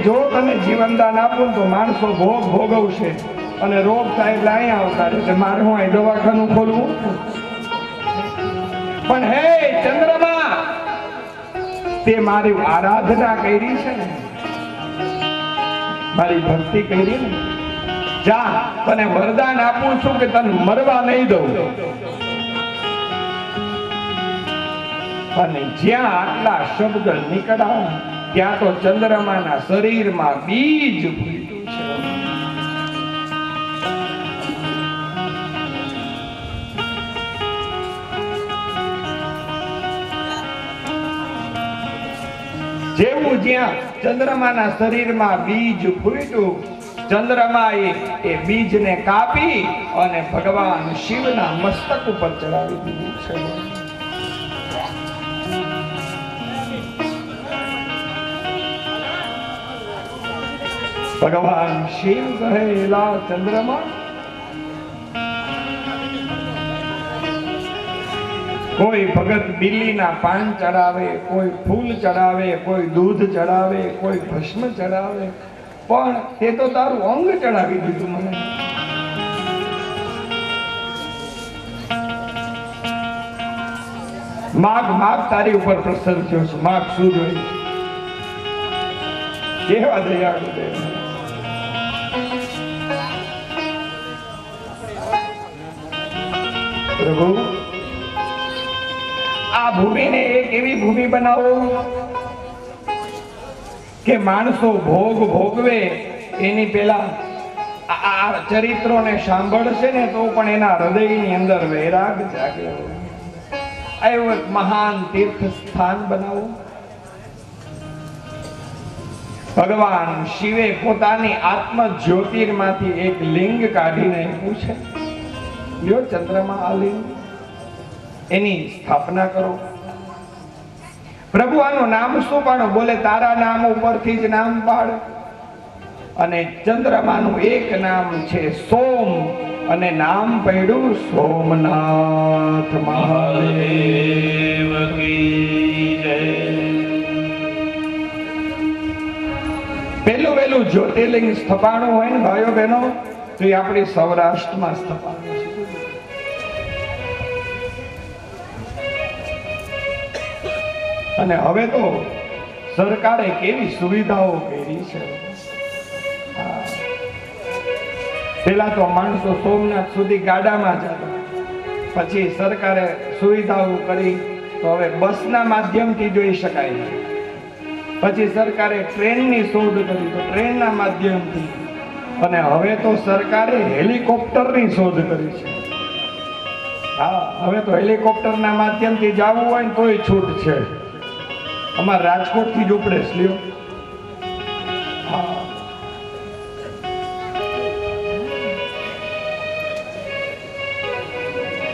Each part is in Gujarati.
જો તને જીવનદાન આપું તો માણસો ભોગ ભોગવશે અને રોગ થાય એટલે અહીંયા આવતા રહેશે. મારે હું અહીં દવાખાનું ખોલવું? પણ હે ચંદ્રમા, તે મારી આરાધના કરી છે ને, મારી ભક્તિ કરી ને, જા તને વરદાન આપું છું કે તને મરવા નહીં દઉં. અને જ્યાં આટલા શબ્દ નીકળ્યા ત્યાં તો ચંદ્રમાના શરીરમાં બીજ ફૂટ્યું છે. જેવું જ્યાં ચંદ્રમાના શરીરમાં બીજ ફૂટ્યું, ચંદ્રમાએ એ બીજને કાપી અને ભગવાન શિવના મસ્તક ઉપર ચડાવી દીધું છે. ભગવાન શિવ કહેલા ચંદ્રમા, કોઈ ભગત બિલ્લીના પાન ચડાવે, કોઈ ફૂલ ચડાવે, કોઈ દૂધ ચડાવે, કોઈ ભસ્મ ચડાવે, પણ તે તો તારું અંગ ચડાવી દીધું મને. માગ માગ તારી ઉપર પ્રસન્ન થયો છું. માગ શું જોઈ? કેવા દયાળુ દેવ. પ્રભુ, આ ભૂમિને એક એવી ભૂમિ બનાવો કે માણસો ભોગ ભોગવે એની પેલા આ ચરિત્રોને સાંભળશે ને તો પણ એના હૃદયની અંદર વૈરાગ જાગે. એવું એક મહાન તીર્થ સ્થાન બનાવો. ભગવાન શિવે પોતાની આત્મ જ્યોતિર્માંથી એક લિંગ કાઢીને પૂછે, લ્યો ચંદ્રમાં આ લિંગ, એની સ્થાપના કરો. પ્રભુ આનું નામ શું પાડો? બોલે તારા નામ ઉપરથી જ નામ પાડ. અને ચંદ્રમાનું એક નામ છે સોમ, અને નામ પડ્યું સોમનાથ મહાદેવ કી જય. પેલું જ્યોતિર્લિંગ સ્થપાણું હોય ને ભાઈઓ બહેનો, તો એ આપણી સૌરાષ્ટ્રમાં સ્થપાણું છે. અને હવે તો સરકારે કેવી સુવિધાઓ કરી છે. પેલા તો માણસો સોમનાથ સુધી ગાડામાં જતા, પછી સરકારે સુવિધાઓ કરી તો હવે બસના માધ્યમથી જોઈ શકાય. પછી સરકારે ટ્રેનની શોધ કરી તો ટ્રેનના માધ્યમથી, અને હવે તો સરકારે હેલિકોપ્ટરની શોધ કરી છે. હા, હવે તો હેલિકોપ્ટરના માધ્યમથી જવું હોય ને તોય છૂટ છે. અમારે રાજકોટથી જ ઉપડે લ્યો. હા,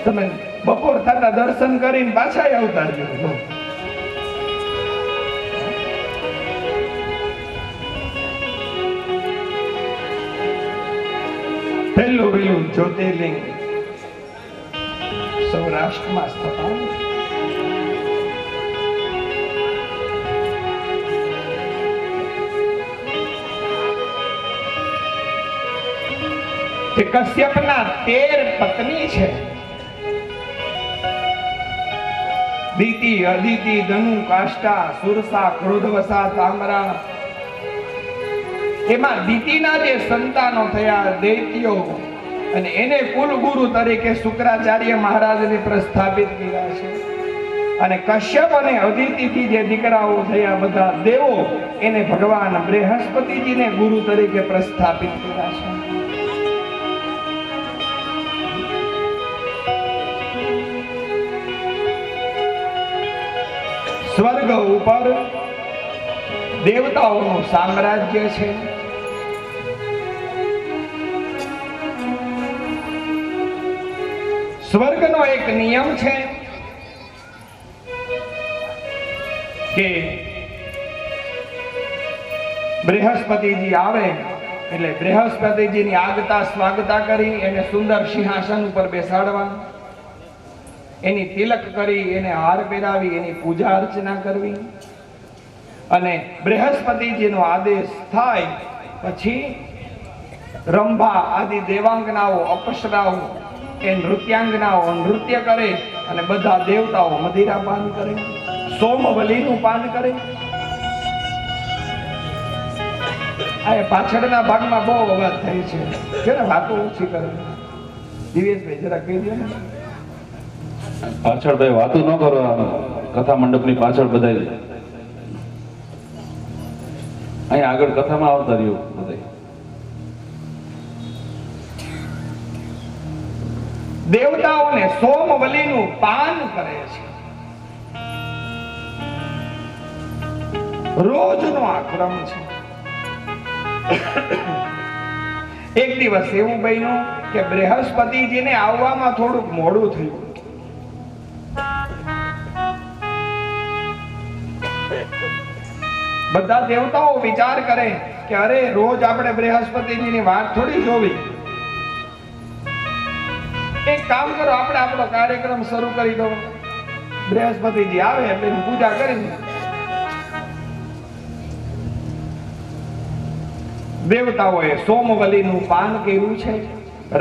તમે બપોર થતા દર્શન કરીને પાછા આવતા રહ્યો. પહેલું જ્યોતિર્લિંગ સૌરાષ્ટ્રમાં સ્થપાયું. તે કશ્યપના 13 પત્ની છે. દીતિ, અદિતિ, ધનુ, કાષ્ટા, સુરસા, ક્રોધવસા, તામરા. એમાં દીતિના જે સંતાનો થયા દૈત્યો, અને એને કુલગુરુ તરીકે શુક્રાચાર્ય મહારાજને પ્રસ્થાપિત કર્યા છે. અને કશ્યપ અને અદિતિથી જે દીકરાઓ થયા બધા દેવો, એને ભગવાન બૃહસ્પતિજીને ગુરુ તરીકે પ્રસ્થાપિત કર્યા છે. સ્વર્ગ ઉપર દેવતાઓનું સામ્રાજ્ય છે. સ્વર્ગનો એક નિયમ છે કે બૃહસ્પતિજી આવે એટલે બૃહસ્પતિજીની આગતા સ્વાગતા કરી એને સુંદર સિંહાસન ઉપર બેસાડવા, એની તિલક કરી, એને હાર પહેરાવી, એની પૂજા અર્ચના કરવી. અને બૃહસ્પતિજીનો આદેશ થાય પછી રંભા આદિ દેવાંગનાઓ અપ્સરાઓ એ નૃત્યાંગનાઓ નૃત્ય કરે અને બધા દેવતાઓ મદિરા પાન કરે, સોમવલીનું પાન કરે. આ પાછળના ભાગમાં બહુ અવાજ થાય છે, જેને વાતો ઓછી કરે. દિવેશભાઈ જરા કહી દો ને. પાછળ ભાઈ વાતો ન કરો, કથા મંડપની પાછળ બધા અહીં આગળ કથામાં આવતા રહ્યો બધા. દેવતાઓને સોમવલીનું પાન કરે છે. રોજનો આ ક્રમ છે. એક દિવસ એવું બન્યું કે બૃહસ્પતિજીને આવવામાં થોડુંક મોડું થયું. બધા દેવતાઓ વિચાર કરે કે અરે રોજ આપણે બૃહસ્પતિજીની વાત થોડી જોવી. એક કામ કરો, આપણે આપણો કાર્યક્રમ શરૂ કરી દો. બૃહસ્પતિજી આવે એટલે એની પૂજા કરી. દેવતાઓએ સોમવલીનું પાન કર્યું છે.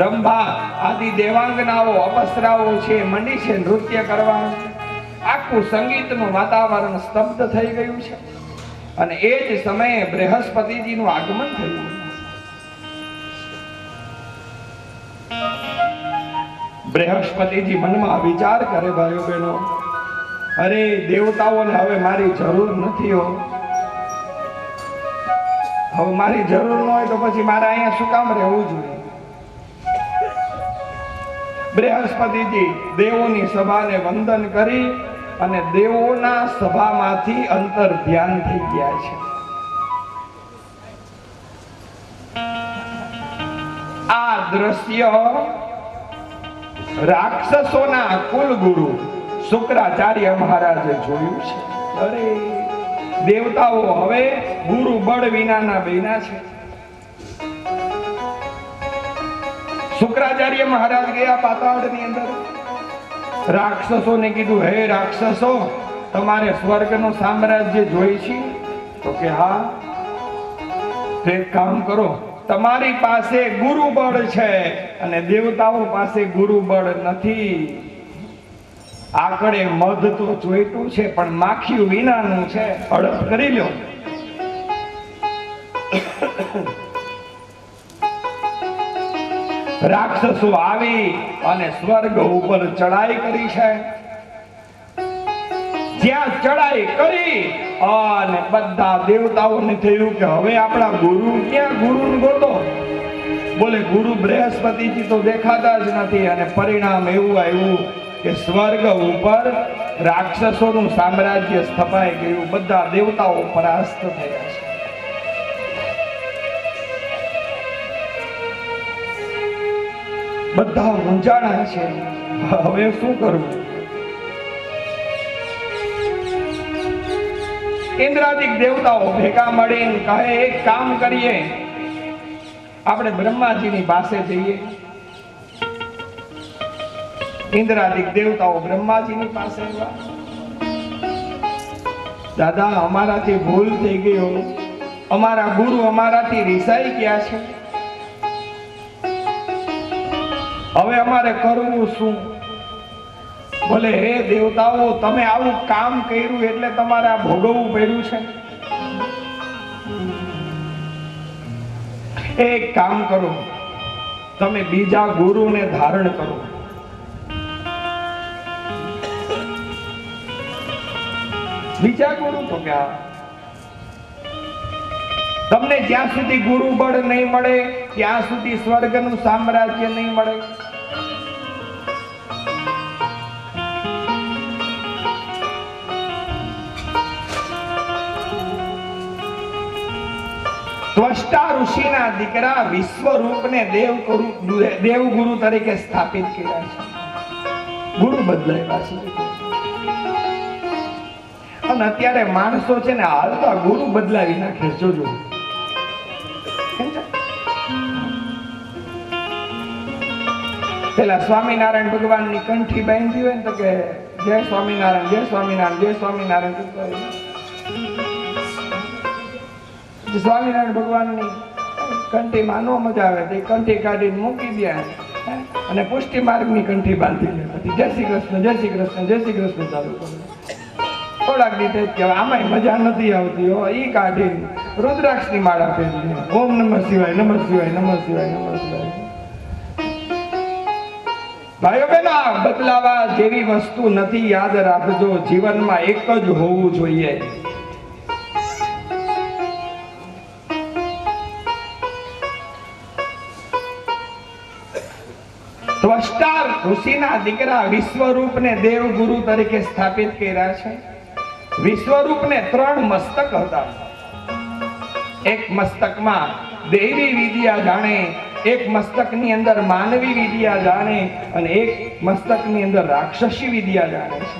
રંભા આદિ દેવાંગનાઓ અપ્સરાઓ છે મંડી છે નૃત્ય કરવા. આખું સંગીતનું વાતાવરણ સ્તબ્ધ થઈ ગયું છે અને એ જ સમયે બૃહસ્પતિજીનું આગમન થયું. બૃહસ્પતિજી મનમાં વિચાર કરે, ભાઈઓ બહેનો, અરે દેવતાઓને હવે મારી જરૂર નથી હો. હવે મારી જરૂર ન હોય તો પછી મારે અહીંયા શું કામ રહેવું જોઈએ? બૃહસ્પતિજી દેવોની સભાને વંદન કરી અને દેવોના સભામાંથી અંતર ધ્યાન થઈ ગયા છે. આ દ્રશ્ય રાક્ષસોના કુલગુરુ શુક્રાચાર્ય મહારાજે જોયું છે. અરે દેવતાઓ હવે ગુરુ બળ વિનાના બન્યા છે. શુક્રાચાર્ય મહારાજ ગયા પાતાળની અંદર. રાક્ષસોને કીધું, હે રાક્ષસો, તમારે સ્વર્ગનું સામ્રાજ્ય જોઈ છે? તો કે હા. તો એક કામ કરો, તમારી પાસે ગુરુ બળ છે અને દેવતાઓ પાસે ગુરુ બળ નથી. આકડે મધ તો જોઈતું છે પણ માખીયું વિનાનું છે, હડપ કરી લો. રાક્ષસો આવી અને સ્વર્ગ ઉપર ચડાઈ કરી છે. જ્યાં ચડાઈ કરી અને બધા દેવતાઓને થયું કે હવે આપણા ગુરુ ક્યાં? ગુરુ ગોતો. બોલે ગુરુ બૃહસ્પતિજી તો દેખાતા જ નથી. અને પરિણામ એવું આવ્યું કે સ્વર્ગ ઉપર રાક્ષસોનું સામ્રાજ્ય સ્થપાઈ ગયું. બધા દેવતાઓ પરાસ્ત થયા છે. બધા મૂંઝાણા છે, હવે શું કરવું? ઇન્દ્રાદિક દેવતાઓ ભેગા મળીને કહે, એક કામ કરીએ, આપણે બ્રહ્માજીની પાસે જઈએ. ઇન્દ્રાદિક દેવતાઓ બ્રહ્માજીની પાસે આવ્યા. દાદા, અમારાથી ભૂલ થઈ ગયો, અમારા ગુરુ અમારાથી રિસાઈ ગયા છે, હવે અમારે કરવું શું? બોલે, હે દેવતાઓ, તમે આવું કામ કર્યું એટલે તમારે આ ભોગવવું પડ્યું છે. એક કામ કરો, તમે બીજા ગુરુને ધારણ કરો. બીજા ગુરુ તો ક્યાં? તમને જ્યાં સુધી ગુરુ બળ નહીં મળે ત્યાં સુધી સ્વર્ગનું સામ્રાજ્ય નહીં મળે. ત્વષ્ટા ઋષિના દીકરા વિશ્વરૂપને દેવગુરુ તરીકે સ્થાપિત કર્યા છે. ગુરુ બદલાયા છે. અને અત્યારે માણસો છે ને હાલતા ગુરુ બદલાવી નાખે. જોજો, પેલા સ્વામિનારાયણ ભગવાનની કંઠી બાંધી હોય ને તો કે જય સ્વામિનારાયણ, જય સ્વામિનારાયણ, જય સ્વામિનારાયણ. સ્વામિનારાયણ ભગવાનની કંઠીમાં નો મજા આવે તો એ કંઠી કાઢીને મૂકી દે અને પુષ્ટિ માર્ગની કંઠી બાંધી લે. પછી જય શ્રી કૃષ્ણ, જય શ્રી કૃષ્ણ, જય શ્રી કૃષ્ણ ચાલુ કરે. થોડાક દીધે કે આમાંય મજા નથી આવતી હો, ઈ કાઢીને રુદ્રાક્ષની માળા પહેરી લે. ઓમ નમઃ શિવાય, નમઃ શિવાય, નમઃ શિવાય, નમઃ શિવાય. ભાઈઓ બહેનો, આ બદલાવા જેવી વસ્તુ નથી. યાદ રાખજો, જીવનમાં એક જ હોવું જોઈએ. ત્વષ્ટા ઋષિના દીકરા વિશ્વરૂપને દેવગુરુ તરીકે સ્થાપિત કર્યા છે. વિશ્વરૂપને 3 મસ્તક હતા. એક મસ્તકમાં દૈવી વિદ્યા જાણે, એક મસ્તકની અંદર માનવી વિદ્યા જાણે અને એક મસ્તકની અંદર રાક્ષસી વિદ્યા જાણે છે.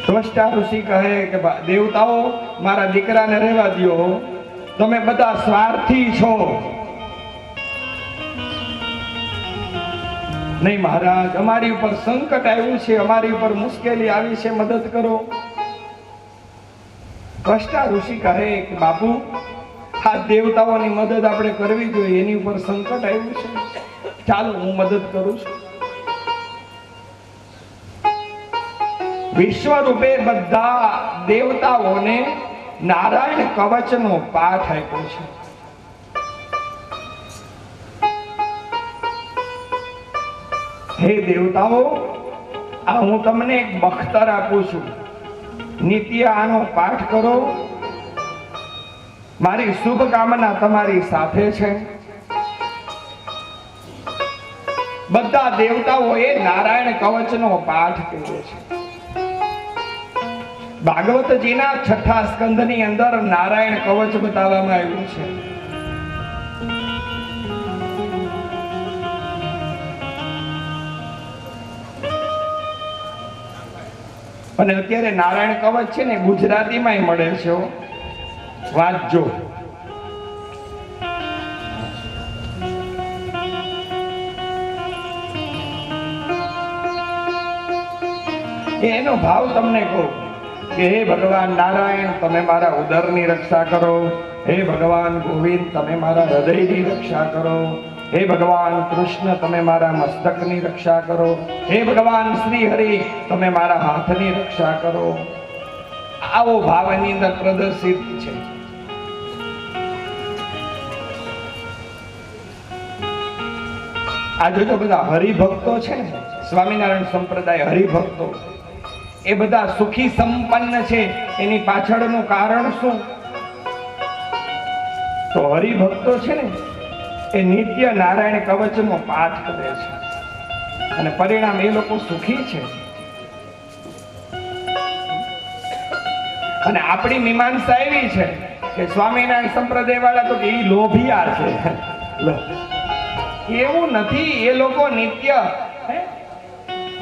ત્વષ્ટા ઋષિ કહે કે દેવતાઓ, મારા દીકરાને રહેવા દ્યો, તમે બધા સ્વાર્થી છો. નહીં મહારાજ, અમારી ઉપર સંકટ આવ્યું છે, અમારી ઉપર મુશ્કેલી આવી છે, મદદ કરો. ત્વષ્ટા ઋષિ કહે કે બાપુ, આ દેવતાઓની મદદ આપણે કરવી જોઈએ, એની ઉપર સંકટ આવ્યું છે, ચાલો હું મદદ કરું છું. વિશ્વરૂપે બધા દેવતાઓને નારાયણ કવચનો પાઠ આપ્યો છે. હે દેવતાઓ, આ હું તમને એક બખ્તર આપું છું, નિત્ય આનો પાઠ કરો. મારી શુભકામના તમારી સાથે છે. બધા દેવતાઓએ નારાયણ કવચનો પાઠ કર્યો છે. ભાગવતજીના 6થા સ્કંધની અંદર નારાયણ કવચ બતાવવામાં આવ્યું છે. અને અત્યારે નારાયણ કવચ છે ને ગુજરાતીમાં મળે છે, વાંચજો. એનો ભાવ તમને કહું કે હે ભગવાન નારાયણ, તમે મારા ઉદરની રક્ષા કરો. હે ભગવાન ગોવિંદ, તમે મારા હૃદયની રક્ષા કરો. હે ભગવાન કૃષ્ણ, તમે મારા મસ્તકની રક્ષા કરો. હે ભગવાન શ્રી હરિ, તમે મારા હાથની રક્ષા કરો. આવો ભાવ એની અંદર પ્રદર્શિત છે. આ જોજો, બધા હરિભક્તો છે ને, સ્વામિનારાયણ સંપ્રદાય હરિભક્તો, એ બધા સુખી સંપન્ન છે. એની પાછળનું કારણ શું? તો હરિભક્તો છે ને, એ નિત્ય નારાયણ કવચનો પાઠ કરે છે અને પરિણામ એ લોકો સુખી છે. અને આપણી મીમાંસા એવી છે કે સ્વામિનારાયણ સંપ્રદાય વાળા તો કે એ લોભિયા છે. એવું નથી, એ લોકો નિત્ય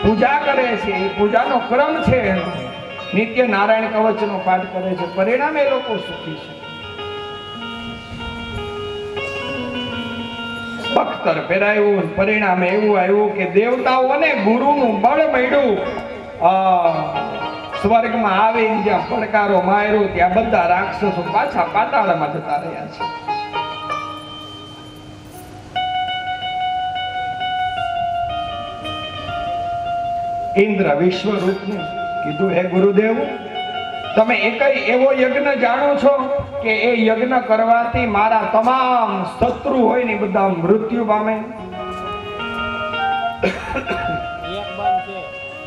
પૂજા કરે છે, એ પૂજાનો ક્રમ છે, નિત્ય નારાયણ કવચનો પાઠ કરે છે, પરિણામ એ લોકો સુખી છે. બખ્તર પહેરાયું, પરિણામે એવું આવ્યું કે દેવતાઓને ગુરુનું બળ મળ્યું. સ્વર્ગમાં આવીને જ્યાં પડકારો માર્યો, ત્યાં બધા રાક્ષસો પાછા પાતાળમાં જતા રહ્યા છે. ઇન્દ્ર વિશ્વરૂપને કીધું, હે ગુરુદેવ, તમે એકય એવો યજ્ઞ જાણો છો કે એ યજ્ઞ કરવાથી મારા તમામ શત્રુ હોય ને બધા મૃત્યુ પામે?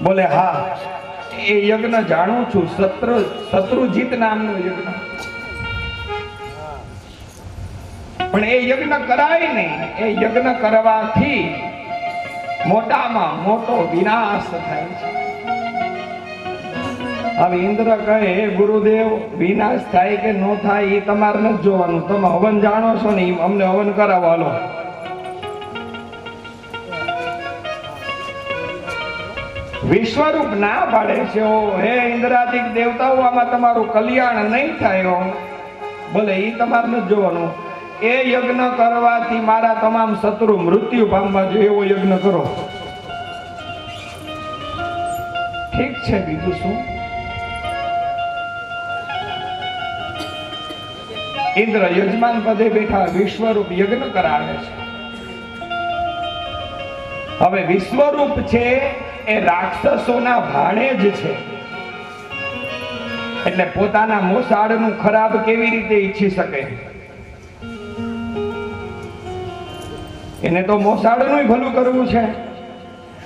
બોલે હા, એ યજ્ઞ જાણું છું, શત્રુજીત નામનો યજ્ઞ. પણ એ યજ્ઞ કરાય નહીં. એ યજ્ઞ કરવાથી મોટામાં મોટો વિનાશ થાય છે. હવે ઇન્દ્ર કહે, હે ગુરુદેવ, વિનાશ થાય કે ન થાય એ તમારે નથી જોવાનું, તમે હવન જાણો છો ને, અમને હવન કરાવો હાલો. વિશ્વરૂપ ના પાડે છે, ઓ હે ઇન્દ્રાદિક દેવતાઓ, આમાં તમારું કલ્યાણ નહીં થાય. બોલે એ તમારે નથી જોવાનું, એ યજ્ઞ કરવાથી મારા તમામ શત્રુ મૃત્યુ પામવા જોઈએ એવો યજ્ઞ કરો. ઠીક છે, બીજું શું? ઇન્દ્ર યજમાન પદે બેઠા વિશ્વરૂપ યજ્ઞ કરાવે છે. હવે વિશ્વરૂપ છે એ રાક્ષસોના ભાણે જ છે, એટલે પોતાના મોસાળનું ખરાબ કેવી રીતે ઈચ્છી શકે? એને તો મોસાળનું ભલું કરવું છે.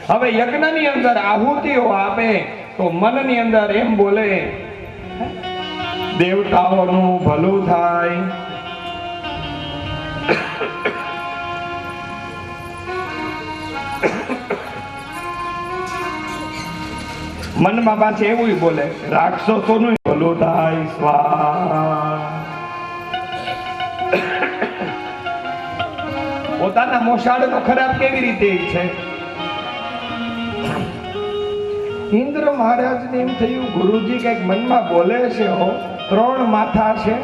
હવે યજ્ઞની અંદર આહુતિઓ આપે તો મનની અંદર એમ બોલે, દેવતાઓનું ભલું થાય. મનમાં પાછું એવું બોલે, રાક્ષસોનું ભલું થાય. સ્વાહા. પોતાના મોસાળનો ખરાબ કેવી રીતે છે? ઇન્દ્ર મહારાજને એમ થયું, ગુરુજી કઈક મનમાં બોલે છે. હો, 3 માથા છે,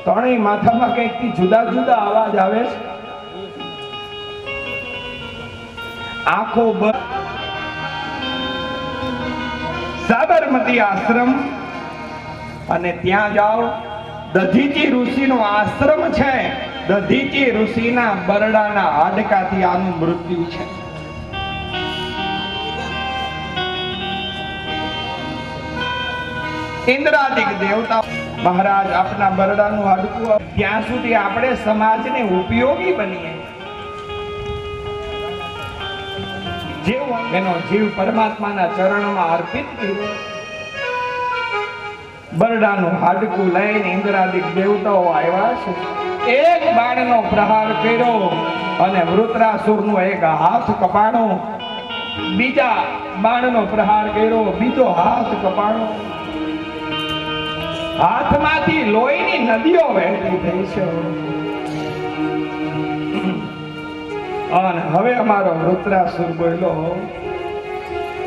3 માથામાં કઈક જુદા જુદા અવાજ આવે છે. આંખો સાબરમતી આશ્રમ, અને ત્યાં જાઓ. દધીચી ઋષિનો આશ્રમ છે. દધીચી ઋષિના બરડાના હાડકાથી આનું મૃત્યુ છે. ઇન્દ્રાદિક દેવતા, મહારાજ આપના બરડાનું હાડકું ત્યાં સુધી આપણે સમાજને ઉપયોગી બનીએ. જેવો એનો જીવ પરમાત્માના ચરણમાં અર્પિત કર્યો. બરડાનું હાડકું લઈને ઇન્દ્રાદિક દેવતાઓ આવ્યા છે. એક બાણનો પ્રહાર કર્યો અને વૃત્રાસુરનો એક હાથ કપાણો. બીજા બાણનો પ્રહાર કર્યો, બીજો હાથ કપાણો. હાથમાંથી લોહીની નદીઓ વહેતી થઈ છે. અને હવે અમારો વૃત્રાસુર બોલ્યો,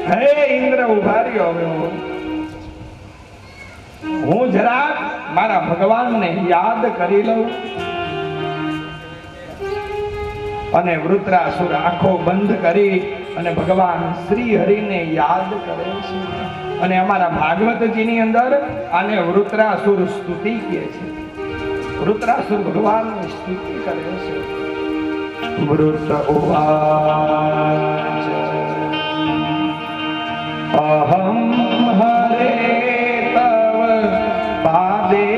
હે ઇન્દ્ર ઉભા રહ્યો. હવે હું જરાક મારા ભગવાનને યાદ કરી લઉં. અને વૃત્રાસુર આંખો બંધ કરી અને ભગવાન શ્રી હરિને યાદ કરે છે. અને અમારા ભાગવતજીની અંદર આને વૃત્રાસુર સ્તુતિ કહે છે. વૃત્રાસુર ભગવાનની સ્તુતિ કરે છે. વૃત ઉવાચ અહમ હરે તવ પાદે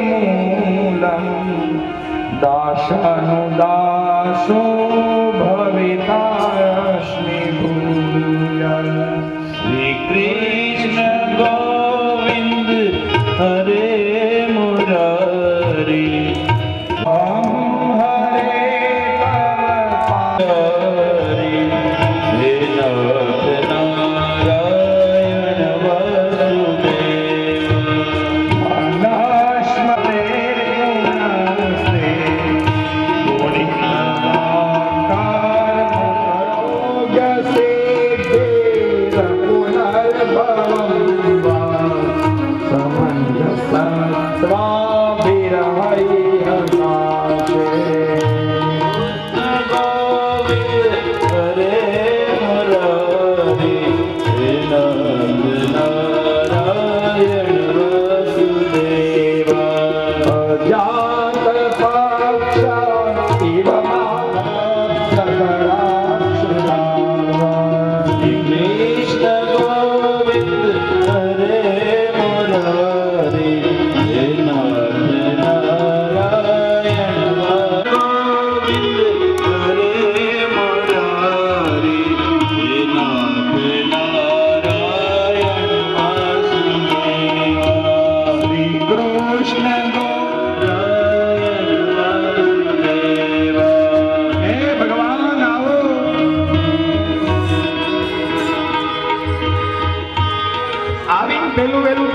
મૂલમ દાસનુદાસો ભવિતાસ્મિ ભૂય. શ્રી કૃષ્ણ ગોવિંદ હરે મુરારી.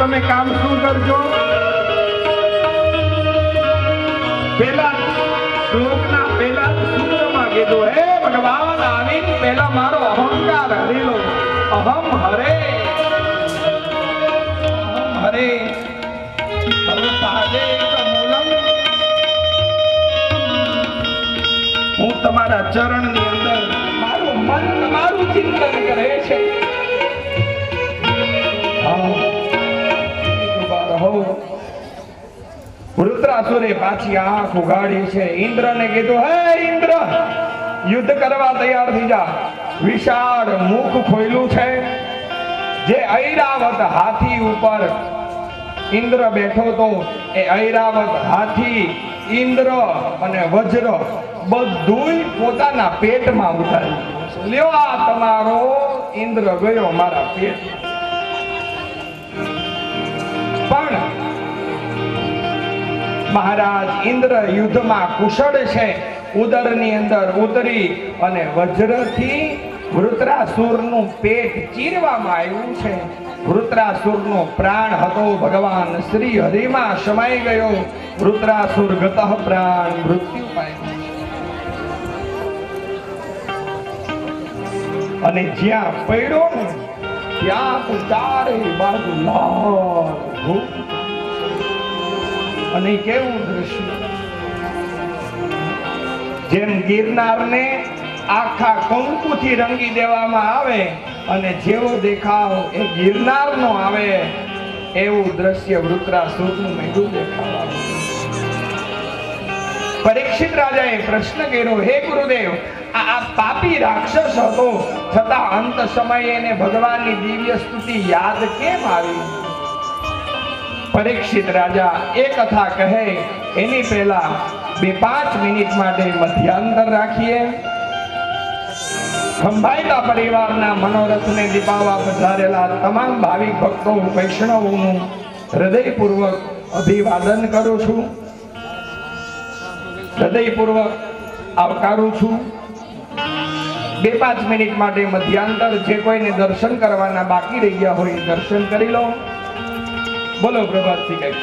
તમે કામ શું કરજો? પેલા શ્લોકના પેલા સૂત્રમાં કીધું, હે ભગવાન, આવીને પેલા મારો અહંકાર હરી લો. અહમ હરે હરે હું તમારા ચરણની અંદર મારું મન તમારું ચિંતન કરે છે. વૃત્રાસુરે પાછી આંખ ઉઘાડી છે. ઇન્દ્રને કીધું, હે ઇન્દ્ર, યુદ્ધ કરવા તૈયાર થઈ જા. વિશાળ મુખ ખોલ્યું છે. જે ઐરાવત હાથી ઉપર ઇન્દ્ર બેઠો તો એ ઐરાવત હાથી, ઇન્દ્ર અને વજ્ર બધુંય પોતાના પેટમાં ઉતાર્યું. લ્યો આ તમારો ઇન્દ્ર ગયો મારા પેટ. પણ મહારાજ ઇન્દ્ર યુદ્ધમાં કુશળ છે. ઉદરની અંદર ઉતરી અને વજ્રથી વૃત્રાસુરનું પેટ ચીરવામાં આવ્યું છે. વૃત્રાસુરનો પ્રાણ હતો ભગવાન શ્રી હરિમાં સમાઈ ગયો. વૃત્રાસુર ગતઃ પ્રાણ મૃત્યુ પામ્યો. અને જ્યાં પડ્યો ને ત્યાં તો ચારે બાજુ લાલ ભૂખ. અને કેવું દ્રશ્ય! જેમ ગિરનારને આખા કંકુથી રંગી દેવામાં આવે અને જેવો દેખાવ એ ગિરનારનો આવે, એવું દ્રશ્ય વૃત્રાસુરનું મેળું દેખાવા. પરીક્ષિત રાજાએ પ્રશ્ન કર્યો, હે ગુરુદેવ, આ પાપી રાક્ષસ હતો, છતાં અંત સમયે એને ભગવાનની દિવ્ય સ્તુતિ યાદ કેમ આવી? પરીક્ષિત રાજા એ કથા કહે એની પહેલા 2-5 મિનિટ માટે મધ્યાંતર રાખીએ. ખંભાઈતા પરિવારના મનોરથને દીપાવવા પધારેલા તમામ ભાવિક ભક્તો વૈષ્ણવોનું હૃદયપૂર્વક અભિવાદન કરું છું, હૃદયપૂર્વક આવકારું છું. 2-5 મિનિટ માટે મધ્યાંતર. જે કોઈને દર્શન કરવાના બાકી રહી ગયા હોય દર્શન કરી લો. બોલો પ્રભાતથી કઈ.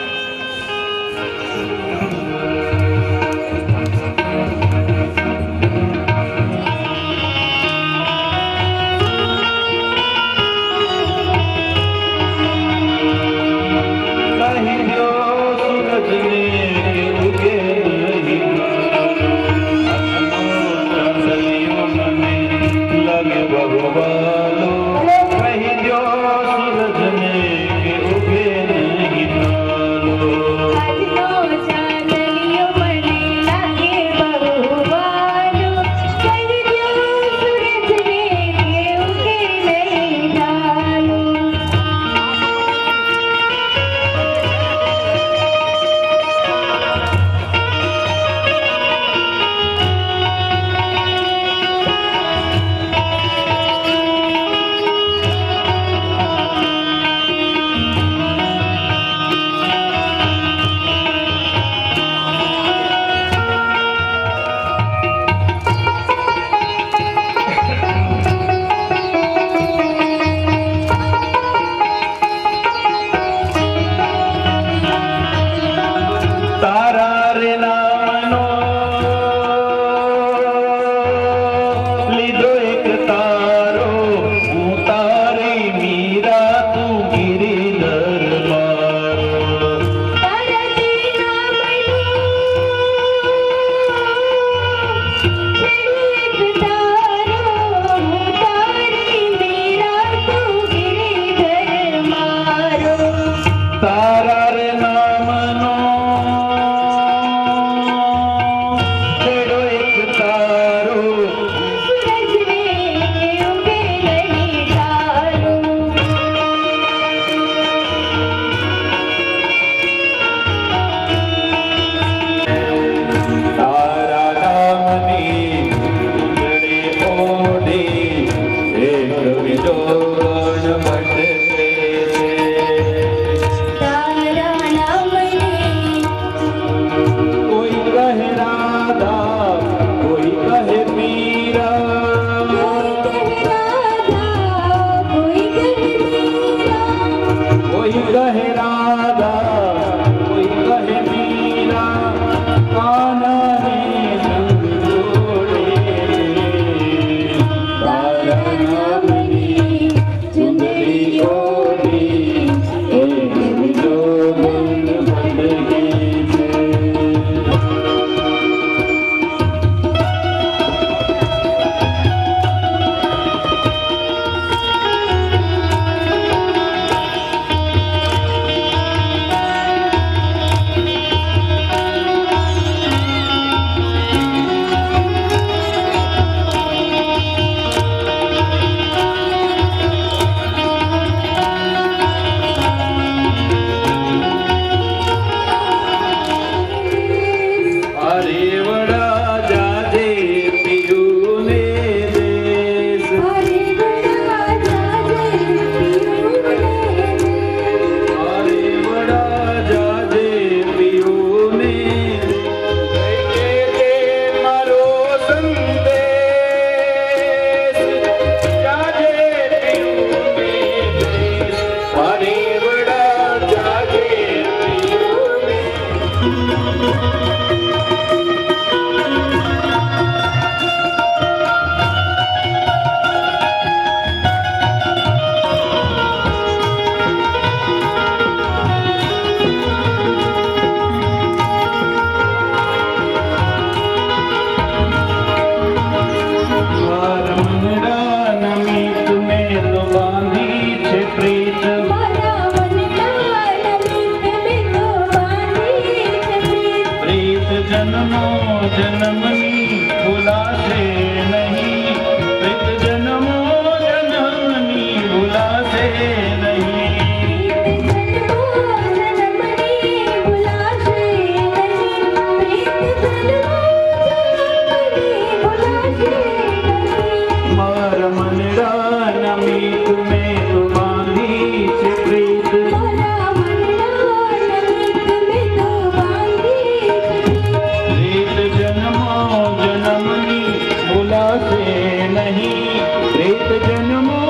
નહીં, પ્રેત જન્મો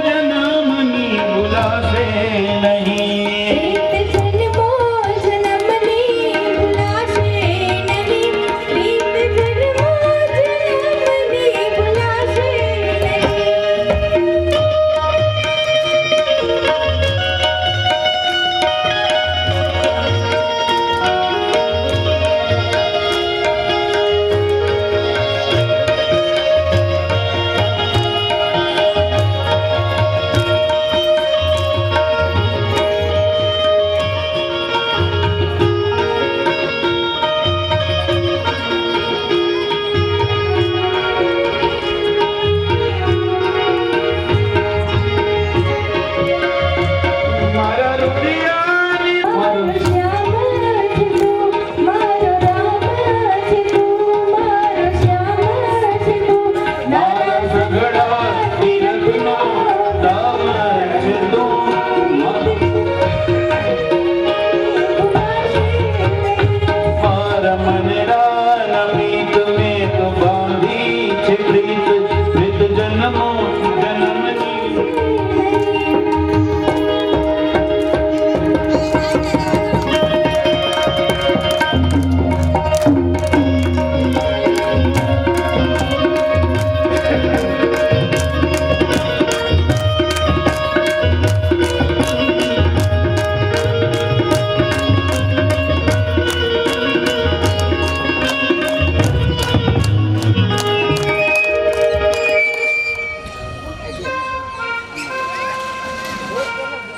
જન્મની ભૂલાશે નહીં.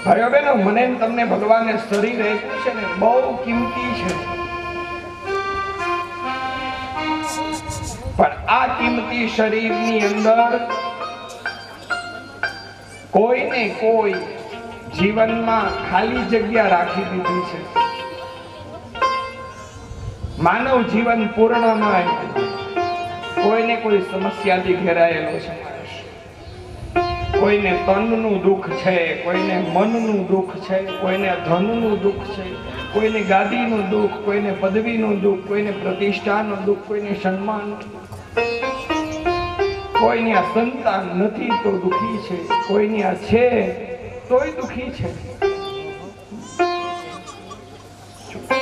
ભાઈઓ બહેનો, મને ને તમને ભગવાને શરીર આપ્યું છે ને બહુ કિંમતી છે, પણ આ કિંમતી શરીરની અંદર કોઈને કોઈ જીવનમાં ખાલી જગ્યા રાખી દીધી છે. માનવ જીવન પૂર્ણ ન આવ્યું, કોઈને કોઈ સમસ્યાથી ઘેરાયેલો છે. કોઈને તનનું દુઃખ છે, કોઈને મનનું દુઃખ છે, કોઈને ધનનું દુઃખ છે, કોઈને ગાદીનું દુઃખ, કોઈને પદવીનું દુઃખ, કોઈને પ્રતિષ્ઠાનું દુઃખ, કોઈને સન્માન, કોઈની આ સંતાન નથી તો દુઃખી છે, કોઈની આ છે તોય દુઃખી છે.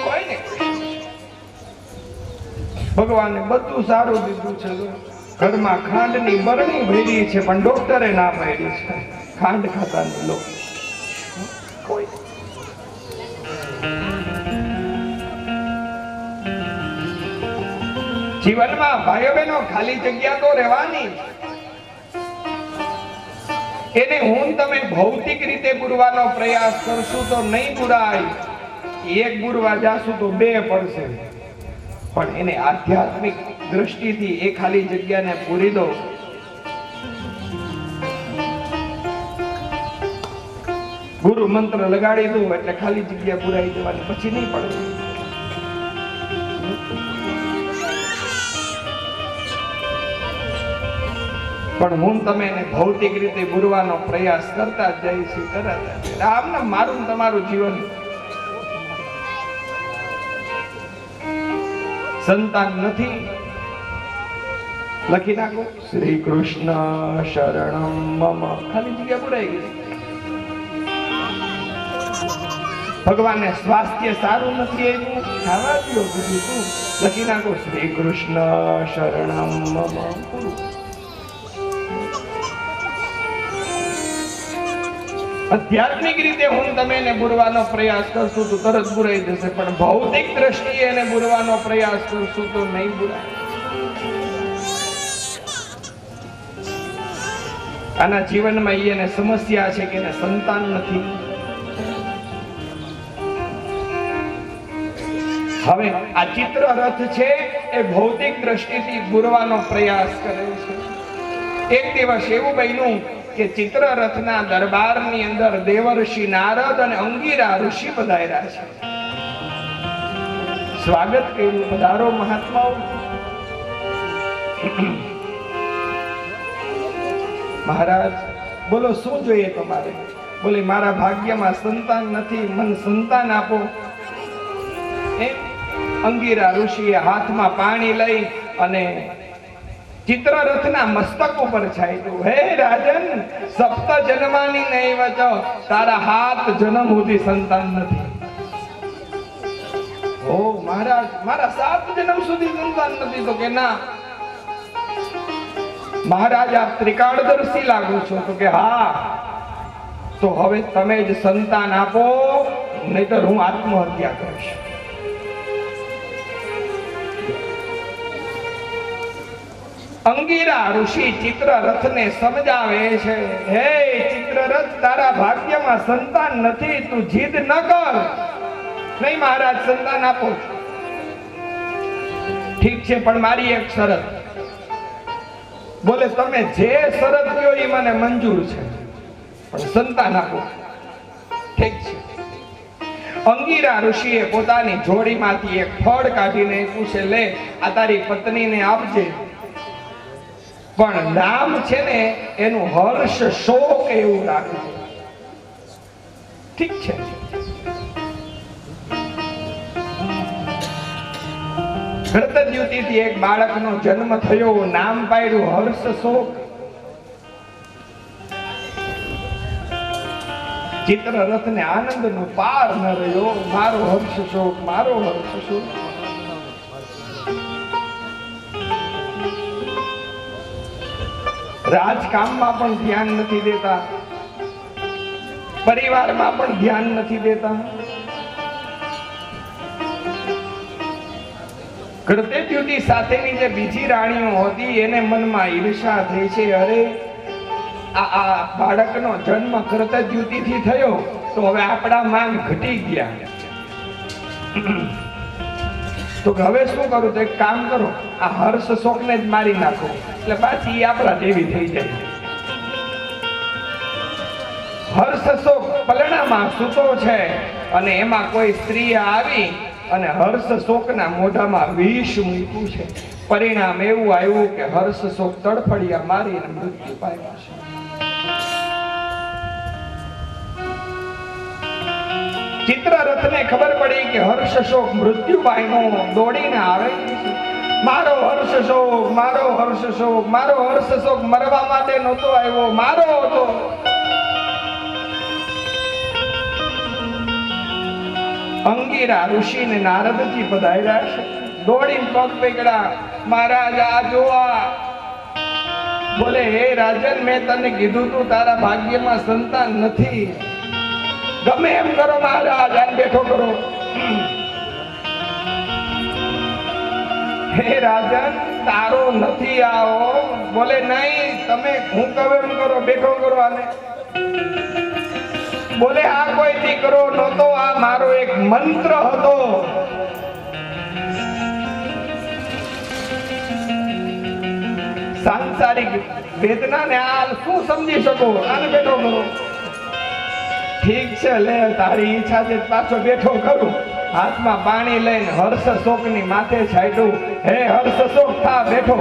કોઈને ભગવાને બધું સારું દીધું છે. ઘરમાં ખાંડની બરણી ભરી છે પણ ડોક્ટરે ના પાડી છે ખાંડ ખાતા નહીં લોકો. કોઈ જીવનમાં ભાઈઓ બહેનો ખાલી જગ્યા તો રહેવાની, એને હું તમે ભૌતિક રીતે પૂરવાનો પ્રયાસ કરશું તો નહીં પૂરાય. એક પૂરવા જાશું તો બે પડશે, પણ એને આધ્યાત્મિક દ્રષ્ટિથી એ ખાલી જગ્યાને પૂરી દો. ગુરુ મંત્ર લગાડી દો એટલે ખાલી જગ્યા પૂરાઈ જવાની, પછી નહીં પડે. પણ હું તમે એને ભૌતિક રીતે પૂરવાનો પ્રયાસ કરતા જ જાય છે, કરતા જ. આમને મારું તમારું જીવન સંતાન નથી, લખી નાખો શ્રી કૃષ્ણ શરણમ મમ, ખાલી જગ્યા પૂરાઈ ગઈ. ભગવાનને સ્વાસ્થ્ય સારું નથી આવ્યું, ખાવા દો બીજું શું, લખી નાખો શ્રી કૃષ્ણ શરણમ મમ. આધ્યાત્મિક રીતે હું તમે એને પૂરવાનો પ્રયાસ કરશું તો તરત પૂરાઈ જશે, પણ ભૌતિક દ્રષ્ટિએ એને પૂરવાનો પ્રયાસ કરશું તો નહીં પૂરાય. આના જીવનમાં એને સમસ્યા છે કે એને સંતાન નથી. હવે આ ચિત્ર રથ છે એ ભૌતિક દ્રષ્ટિથી પૂરવાનો પ્રયાસ કરે છે. એક દિવસ એવું બન્યું કે ચિત્રરથના દરબારની અંદર દેવર્ષિ નારદ અને અંગીરા ઋષિ પધાર્યા છે. સ્વાગત કર્યું, પધારો મહાત્માઓ. મહારાજ બોલો શું જોઈએ તમારે? બોલે મારા ભાગ્યમાં સંતાન નથી, મને સંતાન આપો. અંગીરા ઋષિએ હાથમાં પાણી લઈ અને ચિત્રરથના મસ્તક ઉપર છાંયલું, હે રાજન, સપ્ત જન્માની નહીં વચો, તારા 7 જન્મ સુધી સંતાન નથી. ઓ મહારાજ, મારા 7 જન્મ સુધી સંતાન નથી. તો કે ના મહારાજ, આપ ત્રિકાળદર્શી લાગો છો. તો કે હા, તો હવે તમે જ સંતાન આપો, નહીતર હું આત્મહત્યા કરીશ. અંગીરા ઋષિ ચિત્રરથને સમજાવે છે, હે ચિત્રરથ, તારા ભાગ્યમાં સંતાન નથી, તું જીદ ન કર. નહીં મહારાજ, સંતાન આપો. ઠીક છે, પણ મારી એક શરત. બોલે તમે જે શરત કહો એ મને મંજૂર છે, પણ સંતાન આપો. ઠીક છે. અંગીરા ઋષિએ પોતાની જોડીમાંથી એક ફળ કાઢીને પૂછે, લે આ તારી પત્નીને આપજે, પણ નામ છે ને એનું હર્ષ શોક એવું રાખજે. ઠીક છે. ઘૃતદ્યુતિથી એક બાળકનો જન્મ થયો, નામ પાડ્યું હર્ષ શોક. ચિત્રરથને આનંદનો પાર ન રહ્યો. મારો હર્ષ શોક, મારો હર્ષ શોક. રાજકામમાં પણ ધ્યાન નથી દેતા, પરિવારમાં પણ ધ્યાન નથી દેતા. ઘૃતદ્યુતિ સાથેની જે બીજી રાણીઓ હતી એને મનમાં ઈર્ષા થઈ છે, અરે આ બાળકનો જન્મ ઘૃતદ્યુતિથી થયો તો હવે આપણા માંગ ઘટી ગયા. તો હવે શું કરું? તો એક કામ કરો, આ હર્ષ શોકને જ મારી નાખો, એટલે પાછી આપણા જેવી થઈ જાય. હર્ષ શોક પલણામાં સૂતો છે અને એમાં કોઈ સ્ત્રી આવી અને હર્ષ શોકના મોઢામાં વિષ મૂક્યું છે. પરિણામ એવું આવ્યું કે હર્ષ શોક તડફડિયા મારીને મૃત્યુ પામ્યા છે. ચિત્રરથને ખબર પડી કે હર્ષ શોક મૃત્યુ પામ્યો. દોડીને આવે, મારો હર્ષ શોક, મારો હર્ષ શોક, મારો હર્ષ શોક મરવા માટે નહોતો આવ્યો, મારો હતો. અંગીરા ઋષિને નારદજી પધાર્યા છે. દોડીને પગ પકડ્યા, મહારાજ આ જોવા. બોલે, હે રાજન, મેં તને કીધું તું તારા ભાગ્યમાં સંતાન નથી. ગમે એમ કરો મહારાજ, આને બેઠો કરો. હે રાજન, તારો નથી આવો. બોલે નહીં, તમે હું કહું એમ કરો, બેઠો કરો આને. બોલે આ કોઈ દીકરો નહોતો, આ મારો એક મંત્ર હતો. સાંસારિક વેદના ને આ શું સમજી શકો? આને બેઠો કરો. ઠીક છે, લે તારી ઈચ્છા છે, પાછો બેઠો કરું. હાથમાં પાણી લઈને હર્ષ શોક ની માથે છાંટ્યું. હે હર્ષ શોક, થા બેઠો.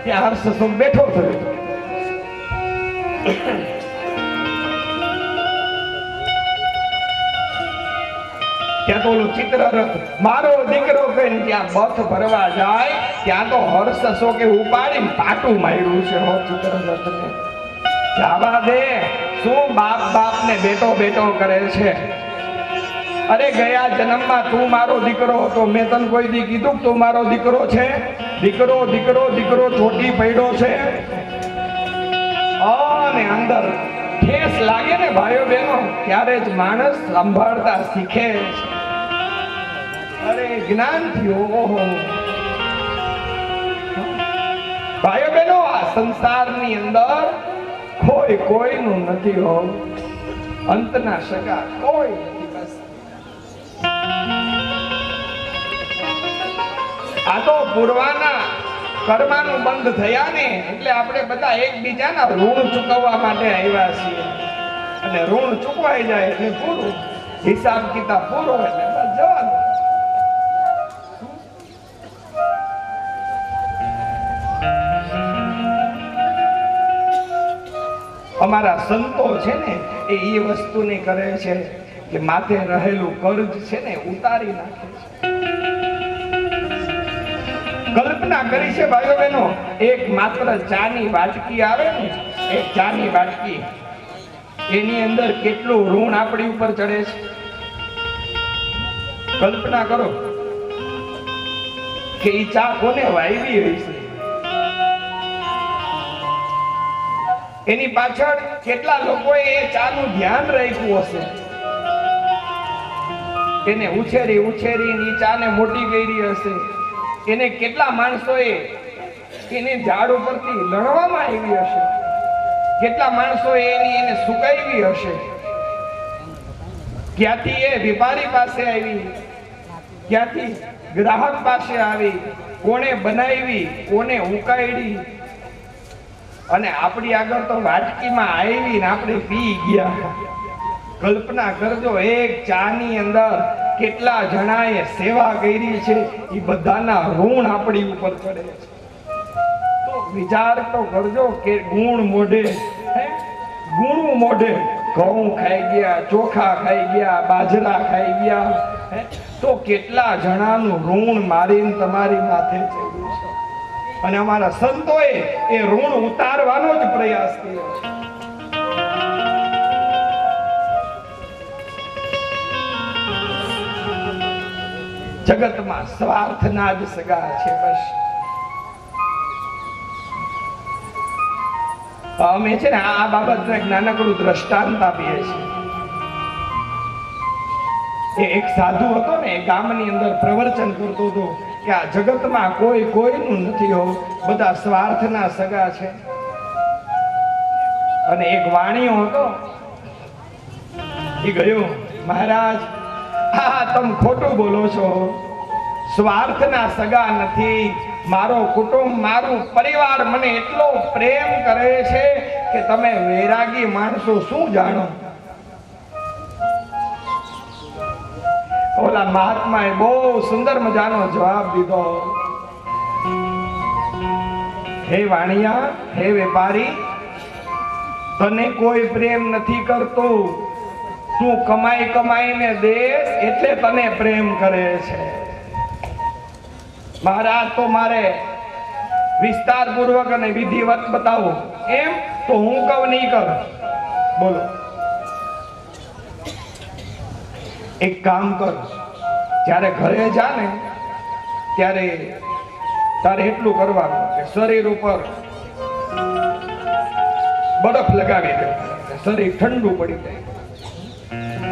ત્યાં હર્ષ શોક બેઠો થયો. ત્યાં તો ઓલો ચિત્રરથ મારો દીકરો કહીને ત્યાં બથ ભરવા જાય, ત્યાં તો હર્ષ શોકે ઉપાડીને પાટું માર્યું છે. હો ચિત્રરથને જાવા દે. શું બાપ બાપને બેટો બેટો કરે છે? અરે ગયા જન્મમાં તું મારો દીકરો હતો, મેં તને કોઈ દી કીધું તું મારો દીકરો છે? દીકરો દીકરો દીકરો ચોટી પડ્યો છે. અને અંદર ઠેસ લાગે ને ભાઈઓ બહેનો, ત્યારે જ માણસ સંભાળતા શીખે છે. અરે જ્ઞાન થયું. ઓહો ભાઈઓ બહેનો, આ સંસારની અંદર કોઈ કોઈનું નથી હો. અંતના સગા કોઈ નથી. બસ આ તો પૂર્વાના કર્માનું બંધ થયા ને એટલે આપણે બધા એકબીજાના ઋણ ચૂકવવા માટે આવ્યા છીએ. અને ઋણ ચૂકવાઈ જાય એટલે પૂરું, હિસાબ કિતાબ પૂરો એટલે બસ જવાનું. અમારા સંતો છે ને એ વસ્તુને કરે છે કે માથે રહેલું કર્જ છે ને ઉતારી નાખે છે. કલ્પના કલ્પના કરી છે ભાઈઓ બહેનો, એક માત્ર ચાની વાટકી આવે ને, એક ચાની વાટકી, એની અંદર કેટલું ઋણ આપણી ઉપર ચડે છે. કલ્પના કરો કે ઈ ચા કોને વાવી હશે, એની પાછળ કેટલા લોકોએ એ ચાનું ધ્યાન રાખ્યું હશે, એને ઉછેરી ઉછેરી ચાને મોટી કરી હશે, એને કેટલા માણસોએ એને ઝાડ ઉપરથી લણવામાં આવી હશે, કેટલા માણસોએ એને સુકાવી હશે, ક્યાંથી એ વેપારી પાસે આવી, ક્યાંથી ગ્રાહક પાસે આવી, કોણે બનાવી, કોને ઉકાળી, અને આપણી આગળ તો વાટકીમાં આવી ને આપણે પી ગયા. કલ્પના કરજો, એક ચાની અંદર કેટલા જણાએ સેવા કરી છે, એ બધાના ઋણ આપણી ઉપર ચડે છે. તો વિચાર તો કરજો કે ગુણ મોઢે, ગુણ મોઢે ઘઉં ખાઈ ગયા, ચોખા ખાઈ ગયા, બાજરા ખાઈ ગયા, તો કેટલા જણાનું ઋણ મારીને તમારી માથે ચડ્યું છે. અને અમારા સંતોએ એ ઋણ ઉતારવાનો જ પ્રયાસ કર્યો છે. જગતમાં સ્વાર્થના જ સગા છે. બસ અમે છે ને આ બાબતનું એક નાનકડું દ્રષ્ટાંત આપીએ છીએ. એક સાધુ હતો ને, ગામની અંદર પ્રવચન કરતો હતો કે આ જગતમાં કોઈ કોઈનું નથી હો, બધા સ્વાર્થના સગા છે. અને એક વાણિયો હતો, એ ગયો, મહારાજ આ તમે ખોટું બોલો છો, સ્વાર્થના સગા નથી. મારો કુટુંબ, મારું પરિવાર મને એટલો પ્રેમ કરે છે કે તમે વૈરાગી માણસો શું જાણો. ઓલા મહાત્માએ બહુ સુંદર મજાનો જવાબ દીધો. હે વાણિયા, હે વેપારી, તને કોઈ પ્રેમ નથી કરતું, તું કમાઈ કમાઈને દેશ એટલે તને પ્રેમ કરે છે. મહારાજ તો મારે વિસ્તાર પૂર્વક અને વિધિવત બતાવો, એમ તો હું કહું નહીં કર. બોલો, એક કામ કર, જ્યારે ઘરે જા ને ત્યારે તારે એટલું કરવાનું કે શરીર ઉપર બરફ લગાવી દે, શરીર ઠંડુ પડી જાય.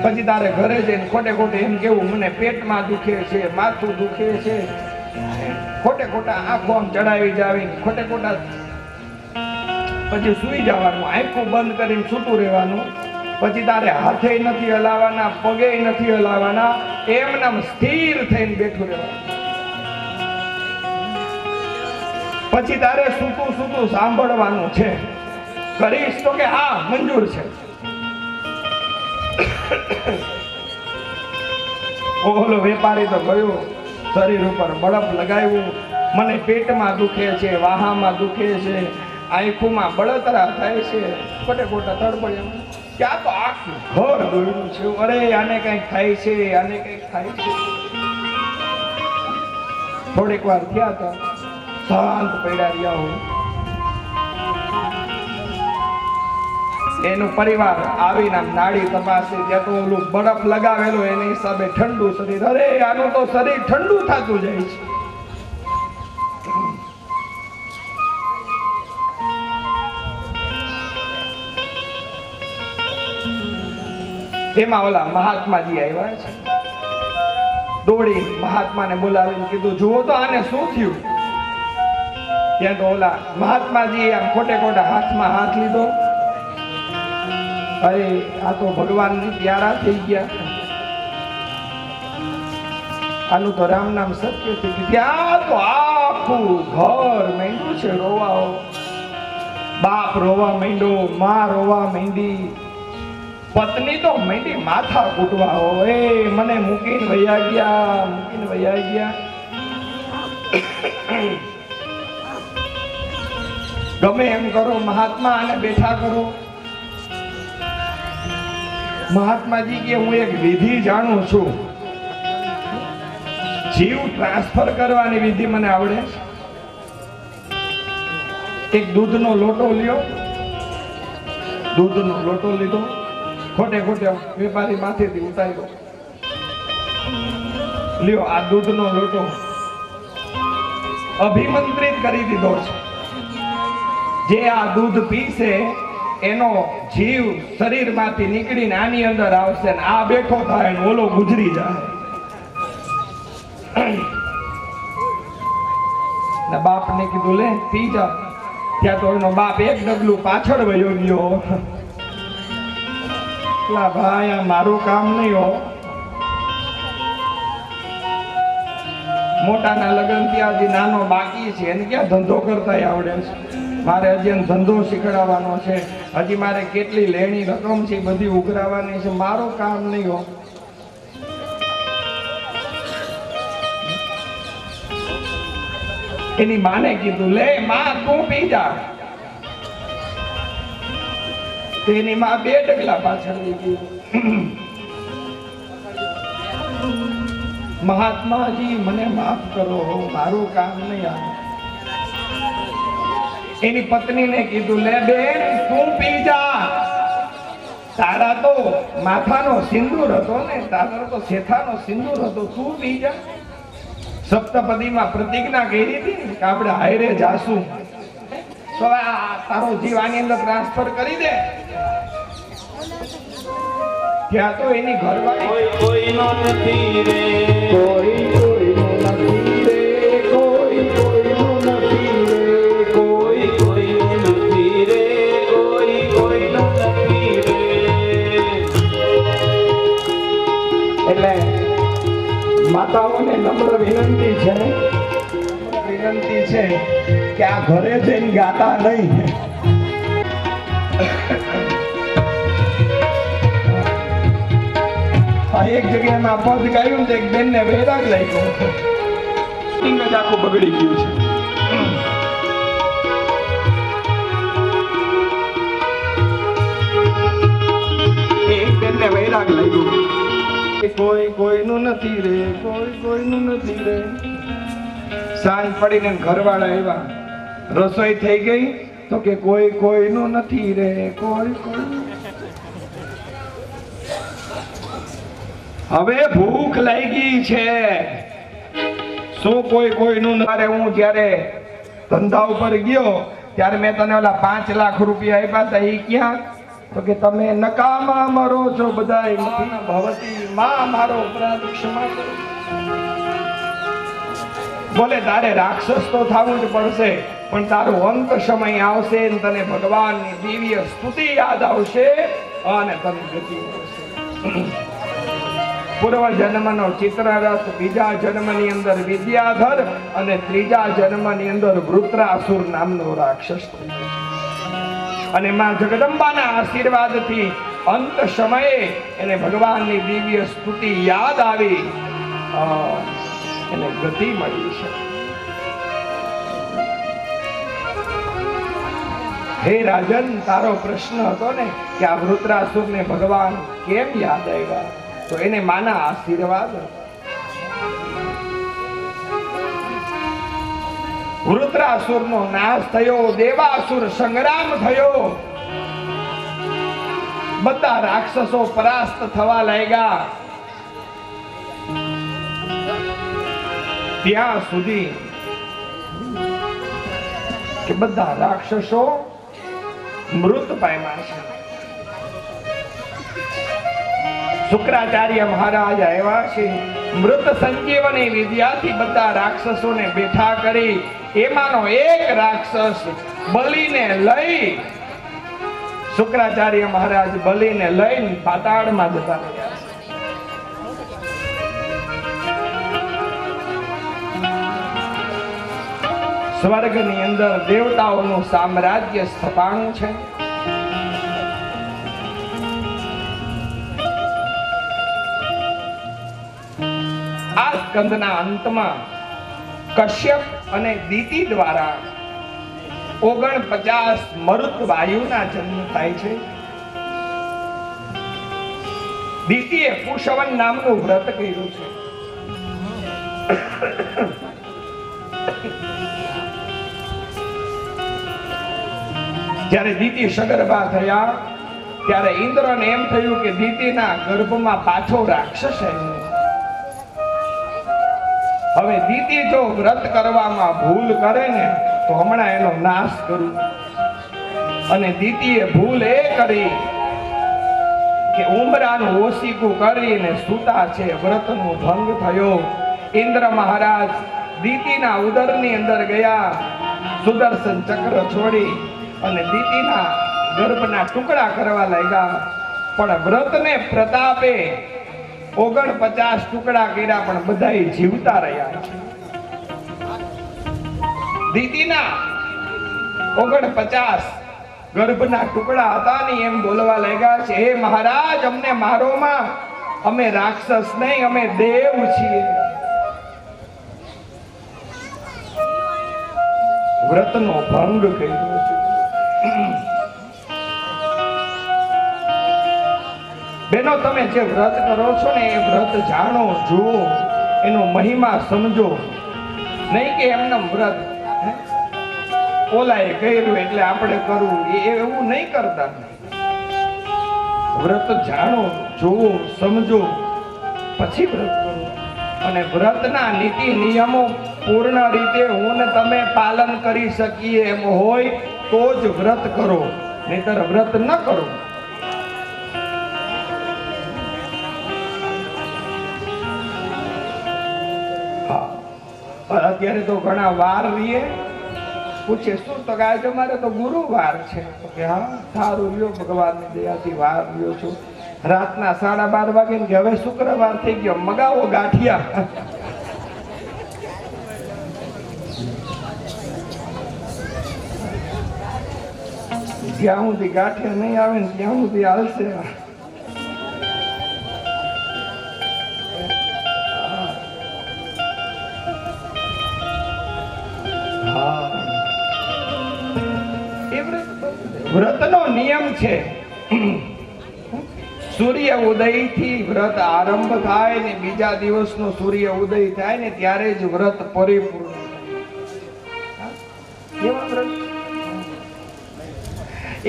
પછી તારે ઘરે જઈને ખોટે ખોટે એમ કેવું, મને પેટમાં દુખે છે, માથું દુખે છે, ખોટે ખોટા આંખો આમ ચડાવી જાવી, ખોટે ખોટા. પછી સુઈ જવાનું, આંખું બંધ કરીને છૂટું રહેવાનું. પછી તારે હાથે નથી હલાવવાના, પગે નથી હલાવવાના, એમનામ સ્થિર થઈને બેઠું રહેવાનું. પછી તારે સૂતું સૂતું સાંભળવાનું છે. કરીશ તો કે હા, મંજૂર છે. ઓલો વેપારી તો ગયો, શરીર ઉપર બળફ લગાવ્યું, મને પેટમાં દુખે છે, વાહામાં દુખે છે, આંખોમાં બળતરા થાય છે, ખોટે ખોટા તડબડ્યા. ક્યાં તો આખું ઘર દોડ્યું છે, અરે આને કંઈક થાય છે, આને કંઈક થાય છે. થોડીક વાર થયા હતા, શાંત પડ્યા રહ્યા હોય. એનું પરિવાર આવીને નાડી તપાસે, ત્યાં તો ઓલું બરફ લગાવેલો એની હિસાબે ઠંડુ શરીર. અરે આનું તો શરીર ઠંડુ થતું જાય છે. એમાં ઓલા મહાત્માજી આવ્યા છે. દોડી મહાત્માને બોલાવીને કીધું, જુઓ તો આને શું થયું. ત્યાં તો ઓલા મહાત્માજી આમ ખોટે ખોટા હાથમાં હાથ લીધો. અરે આ તો ભગવાનની પ્યારા થઈ ગયા, આનું તો રામ નામ સત્ય થઈ ગયું. ત્યાં તો આખું ઘર માંડ્યું છે રોવાઓ. બાપ રોવા માંડ્યો, માં રોવા માંડી, પત્ની તો માંડી માથા કૂટવા હોય, મને મૂકીને વયા ગયા, મૂકીને વયા ગયા. ગમે એમ કરો મહાત્મા, આને બેઠા કરો. મહાત્માજી કે હું એક વિધિ જાણું છું, જીવ ટ્રાન્સફર કરવાની વિધિ મને આવડે છે. એક દૂધનો લોટો લ્યો, દૂધનો લોટો લીધો, ખોટે ખોટે વેપારી માથેથી ઉતાર્યો. લ્યો આ દૂધનો લોટો અભિમંત્રિત કરી દીધો છે. જે આ દૂધ પીશે એનો જીવ શરીરમાંથી નીકળીને આની અંદર આવશે ને આ બેઠો થાય ને ઓલો ગુજરી જાય. ને બાપને કીધું લે પી જા. ત્યાં તો એનો બાપ એક ડગલું પાછળ વયો ગયો. ભાઈ આ મારું કામ નહીં હો. મોટાના લગ્ન ત્યાં હજી નાનો બાકી છે એને ક્યાં ધંધો કરતા આવડે છે. મારે હજી એને ધંધો શીખડાવવાનો છે. હજી મારે કેટલી લેણી રકમ છે બધી ઉઘરાવવાની છે. મારું કામ નહીં હો. એની માને કીધું લે માં તું પી જા. તેની માં બે ડગલા પાછળ વહી ગઈ. મહાત્માજી મને માફ કરો, મારું કામ નહીં આવે. એની પત્નીને કીધું લે બેન તું પી જા. તારા તો માથાનો સિંદૂર હતો ને, તારા તો શેથાનો સિંદૂર હતો, તું પી જા. સપ્તપદીમાં પ્રતિજ્ઞા કરી હતી કે આપણે હાયરે જાશું. તો તારો જીવ આની અંદર ટ્રાન્સફર કરી દે. ત્યાં તો એની ઘરવાળી કોઈ કોઈનો નથી રે, કોઈ કોઈનો નથી રે, કોઈ કોઈનો નથી રે, કોઈ કોઈનો નથી રે, કોઈ કોઈનો નથી રે. એટલે માતાઓને નમ્ર વિનંતી છે કે આ ઘરે જઈને ગાતા નહીં. એક જગ્યામાં પદ ગાયું તો એક બેનને વૈરાગ લાગ્યો. જ આખું બગડી ગયું છે. એક બેનને વૈરાગ લાગ્યો. કોઈ કોઈનું નથી રે, કોઈ કોઈનું નથી રે. સાંજ પડીને ઘરવાળા આવ્યા. રસોઈ થઈ ગઈ તો કે કોઈ કોઈનું નથી રે, કોઈ કોઈ. હવે ભૂખ લાગી છે. શું કોઈ કોઈનું નથી? હું જ્યારે ધંધા ઉપર ગયો ત્યારે મેં તને ઓલા 5 લાખ રૂપિયા આપ્યા હતા એ ક્યાં? તો કે તમે નકામા મરો છો બધાય. ભવતી માં મારો અપરાધ ક્ષમા કરો. બોલે તારે રાક્ષસ તો થવું જ પડશે, પણ તારો અંત સમય આવશે ને તને ભગવાનની દિવ્ય સ્તુતિ યાદ આવશે અને તને ગતિ મળશે. પૂર્વ જન્મનો ચિત્રરથ, બીજા જન્મની અંદર વિદ્યાધર અને ત્રીજા જન્મની અંદર વૃત્રાસુર નામનો રાક્ષસ થયો. અને માં જગદંબાના આશીર્વાદથી અંત સમયે એને ભગવાનની દિવ્ય સ્તુતિ યાદ આવી, એને ગતિ મળી છે. હે રાજન, તારો પ્રશ્ન હતો ને કે આ વૃત્રાસુરને ભગવાન કેમ યાદ આવ્યા? તો એને માના આશીર્વાદ. વૃત્રાસુરનો નાશ થયો, દેવાસુર સંગ્રામ થયો, બધા રાક્ષસો પરાસ્ત થવા લાગ્યા. ત્યાં સુધી કે બધા રાક્ષસો મૃત પામ્યા છે. શુક્રાચાર્ય મહારાજ આવ્યા છે. મૃત સંજીવની વિદ્યાથી બધા રાક્ષસોને બેઠા કરી એમાંનો એક રાક્ષસ બલિને લઈ, શુક્રાચાર્ય મહારાજ બલિને લઈને પાતાળમાં જતા રહ્યા. સ્વર્ગની અંદર દેવતાઓનું સામ્રાજ્ય સ્થપાણું છે. આ સ્કંદના અંતમાં કશ્યપ અને દિતિ દ્વારા 49 મરુત વાયુના જન્મ થાય છે. દિતિએ પુષવન નામનું વ્રત કર્યું છે. જ્યારે દીતિ સગર્ભા થયા ત્યારે ઇન્દ્રને એમ થયું કે દીતિના ગર્ભમાં પાછો રાક્ષસ આવ્યો. હવે દીતિ જો વ્રત કરવામાં ભૂલ કરે ને તો હમણાં એનો નાશ કરું. અને દીતિએ ભૂલ એ કરી કે ઉંબરાનું ઓશીકું કરીને સૂતા છે, વ્રતનો ભંગ થયો. ઇન્દ્ર મહારાજ દીતિના ઉદરની અંદર ગયા, સુદર્શન ચક્ર છોડી અને દીતિના ગર્ભના ટુકડા કરવા લાગ્યા. પણ વ્રતને પ્રતાપે 49 ટુકડા કર્યા, પણ બધાય જીવતા રહ્યા. દીતિના 49 ગર્ભના ટુકડા હતા ને એમ બોલવા લાગ્યા છે, હે મહારાજ અમને મારોમાં, અમે રાક્ષસ નહીં, અમે દેવ છીએ. વ્રતનો ભંગ કર્યો છે. બેનો, તમે જે વ્રત કરો છો ને એ વ્રત જાણો, જુઓ, એનો મહિમા સમજો. નહીં કે એમને વ્રત ઓલાએ કર્યું એટલે આપણે કરવું, એવું નહીં કરતા. વ્રત જાણો, જુઓ, સમજો, પછી વ્રત કરો. અને વ્રતના નીતિ નિયમો પૂર્ણ રીતે હું ને તમે પાલન કરી શકીએ એમ હોય તો જ વ્રત કરો, નહીતર વ્રત ન કરો. અત્યારે તો ઘણા વાર રહીએ, પૂછે શું તો કે આજે મારે તો ગુરુવાર છે. તો કે હા સારું રહ્યો, ભગવાનની દયાથી વાર રહ્યો છું. રાતના 12:30 વાગે કે હવે શુક્રવાર થઈ ગયો, મગાવો ગાંઠિયા. જ્યાં સુધી ગાંઠિયા નહીં આવે ને ત્યાં સુધી હાલશે. વ્રતનો નિયમ છે, સૂર્ય ઉદયથી વ્રત આરંભ થાય ને બીજા દિવસનો સૂર્ય ઉદય થાય ને ત્યારે જ વ્રત પરિપૂર્ણ.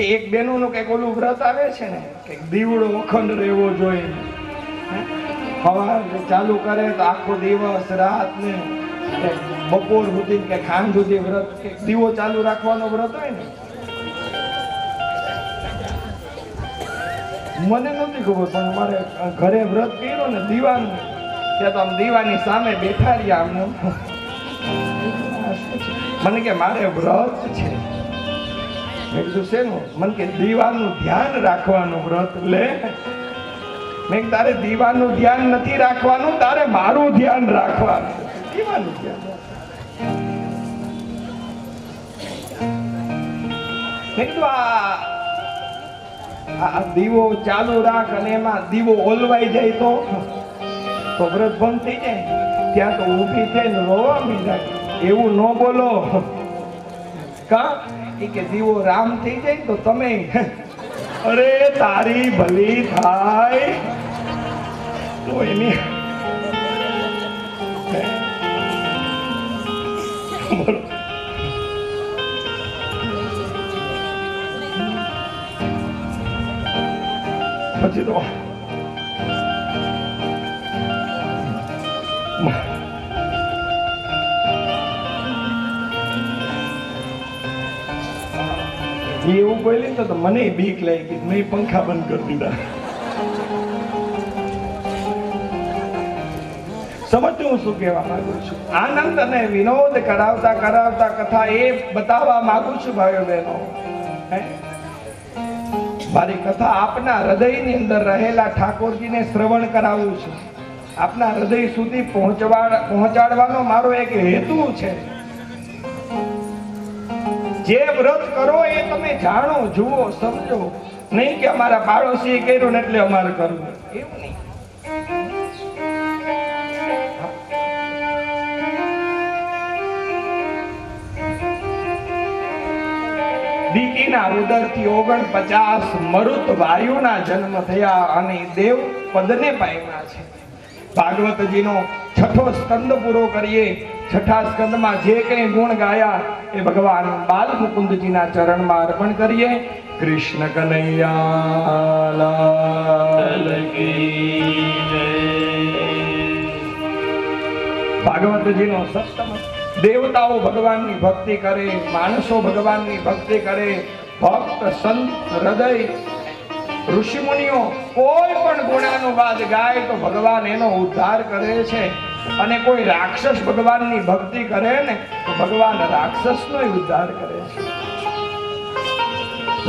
એક બેનોનું કઈક ઓલું વ્રત આવે છે ને, કઈક દીવડો અખંડ રહેવો જોઈએ, સવાર ચાલુ કરે તો આખો દિવસ રાત ને બપોર સુધી કે ખાંડ સુધી વ્રત, દીવો ચાલુ રાખવાનો વ્રત હોય ને. મને નથી ખબર, પણ મારે ઘરે વ્રત કર્યો ને દીવાનું, ત્યાં તો આમ દીવાની સામે બેઠા રહ્યા આમને. મને કે મારે વ્રત છે. મેં કીધું શેનું? મને કે દીવાનું ધ્યાન રાખવાનું વ્રત. લે, મેં તારે દીવાનું ધ્યાન નથી રાખવાનું, તારે મારું ધ્યાન રાખવાનું. દીવાનું ધ્યાન મેં કીધું આ દીવો ચાલુ રાખ અને એમાં દીવો ઓલવાઈ જાય તો વ્રત ભંગ થઈ જાય. ત્યાં તો ઊભી થઈને રોવા મીંડા. એવું ન બોલો. કા કે દીવો રામ થઈ જાય તો તમે, અરે તારી ભલી થાય તો એની પછી તો એવું બોલી તો મને બીક લાગી, મેં પંખા બંધ કરી દીધા. સમજતું હું શું કહેવા માંગુ છું? આનંદ અને વિનોદ કરાવતા કરાવતા કથા એ બતાવવા માંગુ છું ભાઈઓ બહેનો, મારી કથા આપના હૃદયની અંદર રહેલા ઠાકોરજીને શ્રવણ કરાવું છું. આપના હૃદય સુધી પહોંચાડવાનો મારો એક હેતુ છે. જે વ્રત કરો એ તમે જાણો, જુઓ, સમજો. નહીં કે અમારા પાડોશી કર્યું ને એટલે અમારે કરવું, એવું નહીં. દીકીના ઉદરથી 49 મરુત વાયુના જન્મ થયા અને દેવ પદને પામ્યા છે. ભાગવતજીનો છઠ્ઠો સ્કંદ પૂરો કરીએ. છઠ્ઠા સ્કંદમાં જે કંઈ ગુણ ગાયા એ ભગવાન બાલ મુકુંદજીના ચરણમાં અર્પણ કરીએ. કૃષ્ણ કનૈયા લાલ કી જય. ભાગવતજીનો સપ્તમ. દેવતાઓ ભગવાનની ભક્તિ કરે, માણસો ભગવાનની ભક્તિ કરે, ભક્ત સંત હૃદય ઋષિ મુનિઓ કોઈ પણ ગુણાનુવાદ ગાય તો ભગવાન એનો ઉદ્ધાર કરે છે. અને કોઈ રાક્ષસ ભગવાનની ભક્તિ કરે ને તો ભગવાન રાક્ષસનો ઉદ્ધાર કરે છે.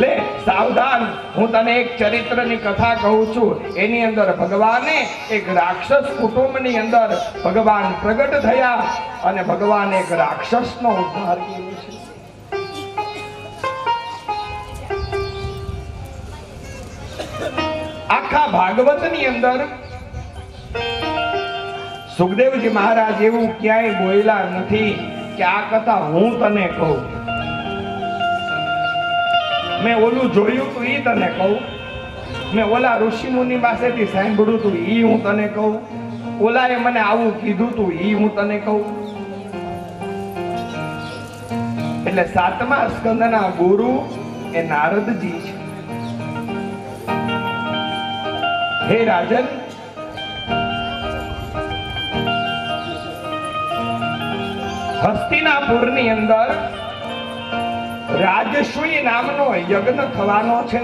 લે સાવધાન, હું તને એક ચરિત્રની કથા કહું છું. એની અંદર ભગવાને એક રાક્ષસ કુટુંબની અંદર ભગવાન પ્રગટ થયા અને ભગવાન એક રાક્ષસનો ઉદ્ધાર કર્યો છે. આખા ભાગવતની અંદર સુખદેવજી મહારાજ એવું ક્યાંય બોલ્યા નથી કે આ કથા હું તને કહું. મેં ઓલું જોયું તું ઈ તને કહું, મેં ઓલા ઋષિ મુનિ પાસેથી સાંભળ્યું તું ઈ હું તને કહું, ઓલાએ મને આવું કીધું તું ઈ હું તને કહું. એટલે સાતમા સ્કંદના ગુરુ એ નારદજી છે. હે રાજન, હસ્તિનાપુરની અંદર રાજસૂય નામનો યજ્ઞ થવાનો છે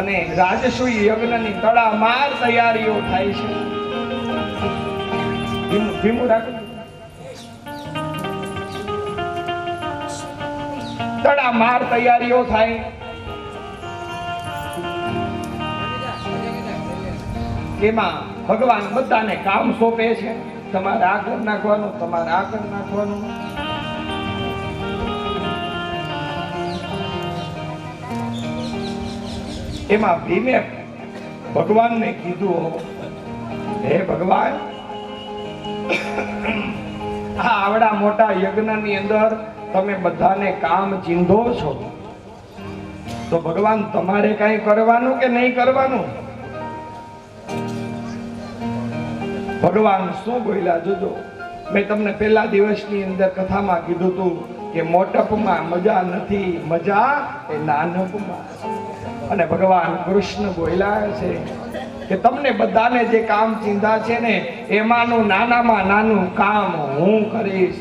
અને રાજસૂય યજ્ઞની તડામાર તૈયારીઓ થાય છે. ધીમું રાખો. તડામાર તૈયારીઓ થાય. એમાં ભગવાન બધાને કામ સોંપે છે. તમારે આ કર નાખવાનું, તમારે આ કર નાખવાનું. એમાં ભીમે ભગવાનને કીધું, હે ભગવાન, આ આવડા મોટા યજ્ઞની અંદર તમે બધાને કામ ચીંધો છો તો ભગવાન તમારે કઈ કરવાનું કે નહીં કરવાનું? ભગવાન શું બોલ્યા જોજો. મેં તમને પહેલા દિવસની અંદર કથામાં કીધું હતું કે મોટપમાં મજા નથી, મજા એ નાનપમાં. અને ભગવાન કૃષ્ણ બોલ્યા છે કે તમને બધાને જે કામ ચિંતા છે ને એમાંનું નાનામાં નાનું કામ હું કરીશ.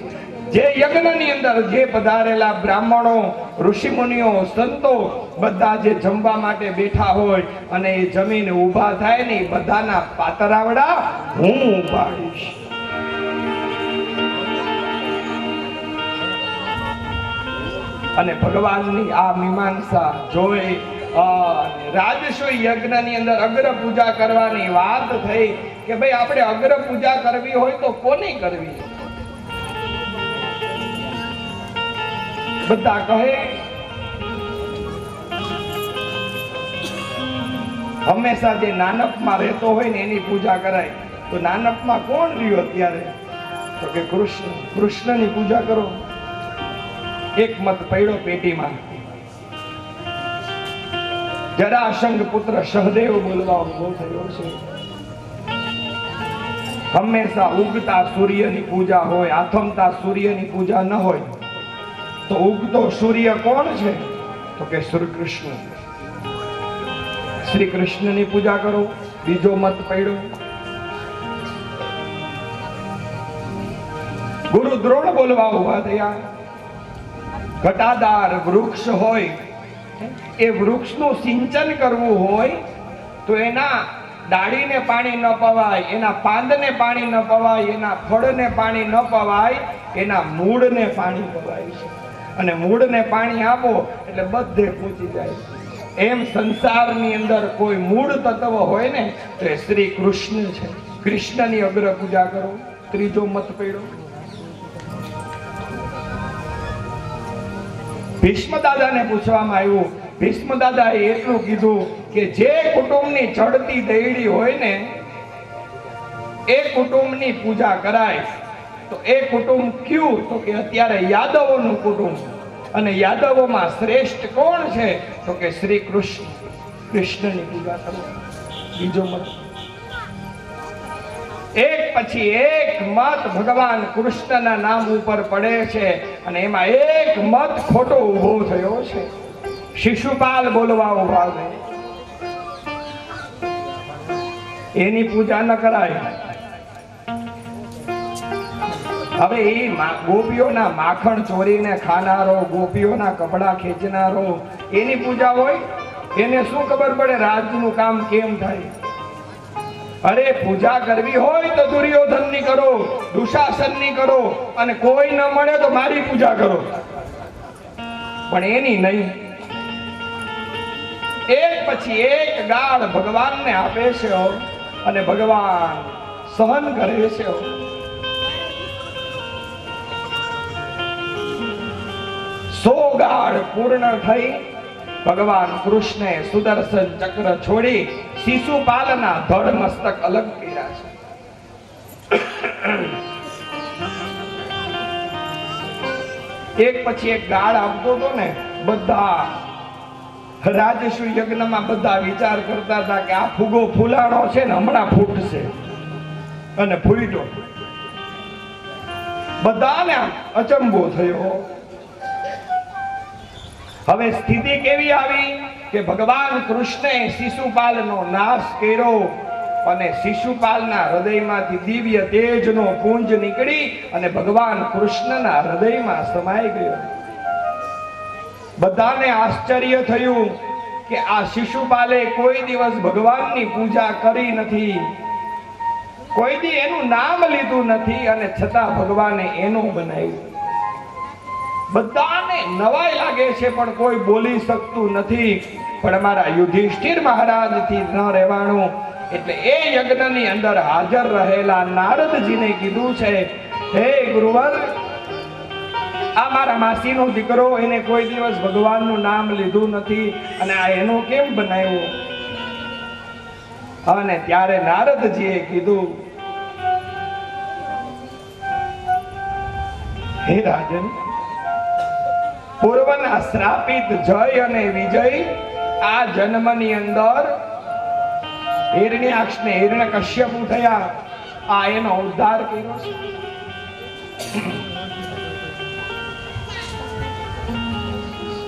જે યજ્ઞની અંદર જે પધારેલા બ્રાહ્મણો, ઋષિમુનિઓ, સંતો બધા જે જમવા માટે બેઠા હોય અને એ જમીને ઊભા થાય ને બધાના પાતરાવડા હું ઉપાડીશ. અને ભગવાનની આ મીમાંસા જોઈ રાજસૂય યજ્ઞની અંદર અગ્ર પૂજા કરવાની વાત થઈ કે ભાઈ આપણે અગ્ર પૂજા કરવી હોય તો કોની કરવી? બધા કહે હંમેશા જે નાનપમાં રહેતો હોય ને એની પૂજા કરાય. તો નાનપમાં કોણ રહ્યો અત્યારે? તો કે કૃષ્ણ. કૃષ્ણની પૂજા કરો. એક મત પડ્યો પેટીમાં. જરાસંઘ પુત્ર સહદેવ બોલવા ઉભો થયો છે. હંમેશા ઉગતા સૂર્યની પૂજા હોય, આથમતા સૂર્યની પૂજા ન હોય તો ઉગતો સૂર્ય કોણ છે? તો કે શ્રી કૃષ્ણ. શ્રી કૃષ્ણની પૂજા કરો. બીજો મત પડ્યો. ગુરુ દ્રોણ બોલવા ઉભા થયા. ઘટાદાર વૃક્ષ હોય, એ વૃક્ષનું સિંચન કરવું હોય તો એના ડાળીને પાણી ન પવાય, એના પાંદને પાણી ન પવાય, એના ફળને પાણી ન પવાય, એના મૂળને પાણી પવાય છે. અને મૂળને પાણી આપો એટલે બધે પહોંચી જાય. એમ સંસારની અંદર કોઈ મૂળ તત્વ હોય ને તો એ શ્રી કૃષ્ણ છે. કૃષ્ણની અગ્ર પૂજા કરો. ત્રીજો મત પડ્યો. ભીષ્મ દાદાને પૂછવામાં આવ્યું. ભીષ્મ દાદાએ એટલું કીધું કે જે કુટુંબની ચડતી દૈડી હોય ને એ કુટુંબની પૂજા કરાય. તો એ કુટુંબ કયું? તો કે અત્યારે યાદવોનું કુટુંબ. અને યાદવોમાં શ્રેષ્ઠ કોણ છે? તો કે શ્રી કૃષ્ણ. કૃષ્ણની પૂજા કરો. બીજો મત. એક પછી એક મત ભગવાન કૃષ્ણના નામ ઉપર પડે છે અને એમાં એક મત ખોટો ઊભો થયો છે. શિશુપાલ બોલવા ઉભા છે. એની પૂજા ન કરાય. હવે એ ગોપીઓના માખણ ચોરીને ખાનારો, ગોપીઓના કપડા ખેંચનારો, એની પૂજા હોય? એને શું ખબર પડે રાજનું કામ કેમ થાય? અરે પૂજા કરવી હોય તો દુર્યોધનની કરો, દુશાસનની કરો, અને કોઈ ન મળે તો મારી પૂજા કરો, પણ એની નહીં. એક પછી એક ગાળ ભગવાનને આપે છે અને ભગવાન સહન કરે છે. 100 ગાળ પૂર્ણ થઈ ભગવાન કૃષ્ણે સુદર્શન ચક્ર છોડી શિશુપાલના ધડ મસ્તક અલગ કર્યા છે. એક પછી એક ગાળ આપતો હતો ને, બધા રાજસુ યજ્ઞમાં બધા વિચાર કરતા હતા કે આ ફૂગો ફૂલાણો છે ને હમણાં ફૂટશે, અને ફૂટ્યો. બધાને અચંબો થયો. હવે સ્થિતિ કેવી આવી કે ભગવાન કૃષ્ણે શિશુપાલનો નાશ કર્યો અને શિશુપાલના હૃદયમાંથી દિવ્ય તેજનો પુંજ નીકળી અને ભગવાન કૃષ્ણના હૃદયમાં સમાઈ ગયો. બધાને આશ્ચર્ય થયું કે આ શિશુપાલે કોઈ દિવસ ભગવાનની પૂજા કરી નથી, કોઈ દી એનું નામ લીધું નથી, અને છતાં ભગવાને એનું બનાવ્યું. બધાને નવાઈ લાગે છે પણ કોઈ બોલી શકતું નથી. પણ અમારા યુધિષ્ઠિર મહારાજથી ન રહેવાનું એટલે એ યજ્ઞની અંદર હાજર રહેલા નારદજીને કીધું છે, હે ગુરુવર, આ મારા માસીનો દીકરો, એને કોઈ દિવસ ભગવાનનું નામ લીધું નથી અને આ એનો કેમ બનાવ્યો? અને ત્યારે નારદજીએ કીધું, હે રાજન, પૂર્વના શ્રાપિત જય અને વિજય આ જન્મની અંદર હિરણ્યાક્ષ ને હિરણ્યકશ્યપુ થયા, આ એનો ઉદ્ધાર કર્યો છે.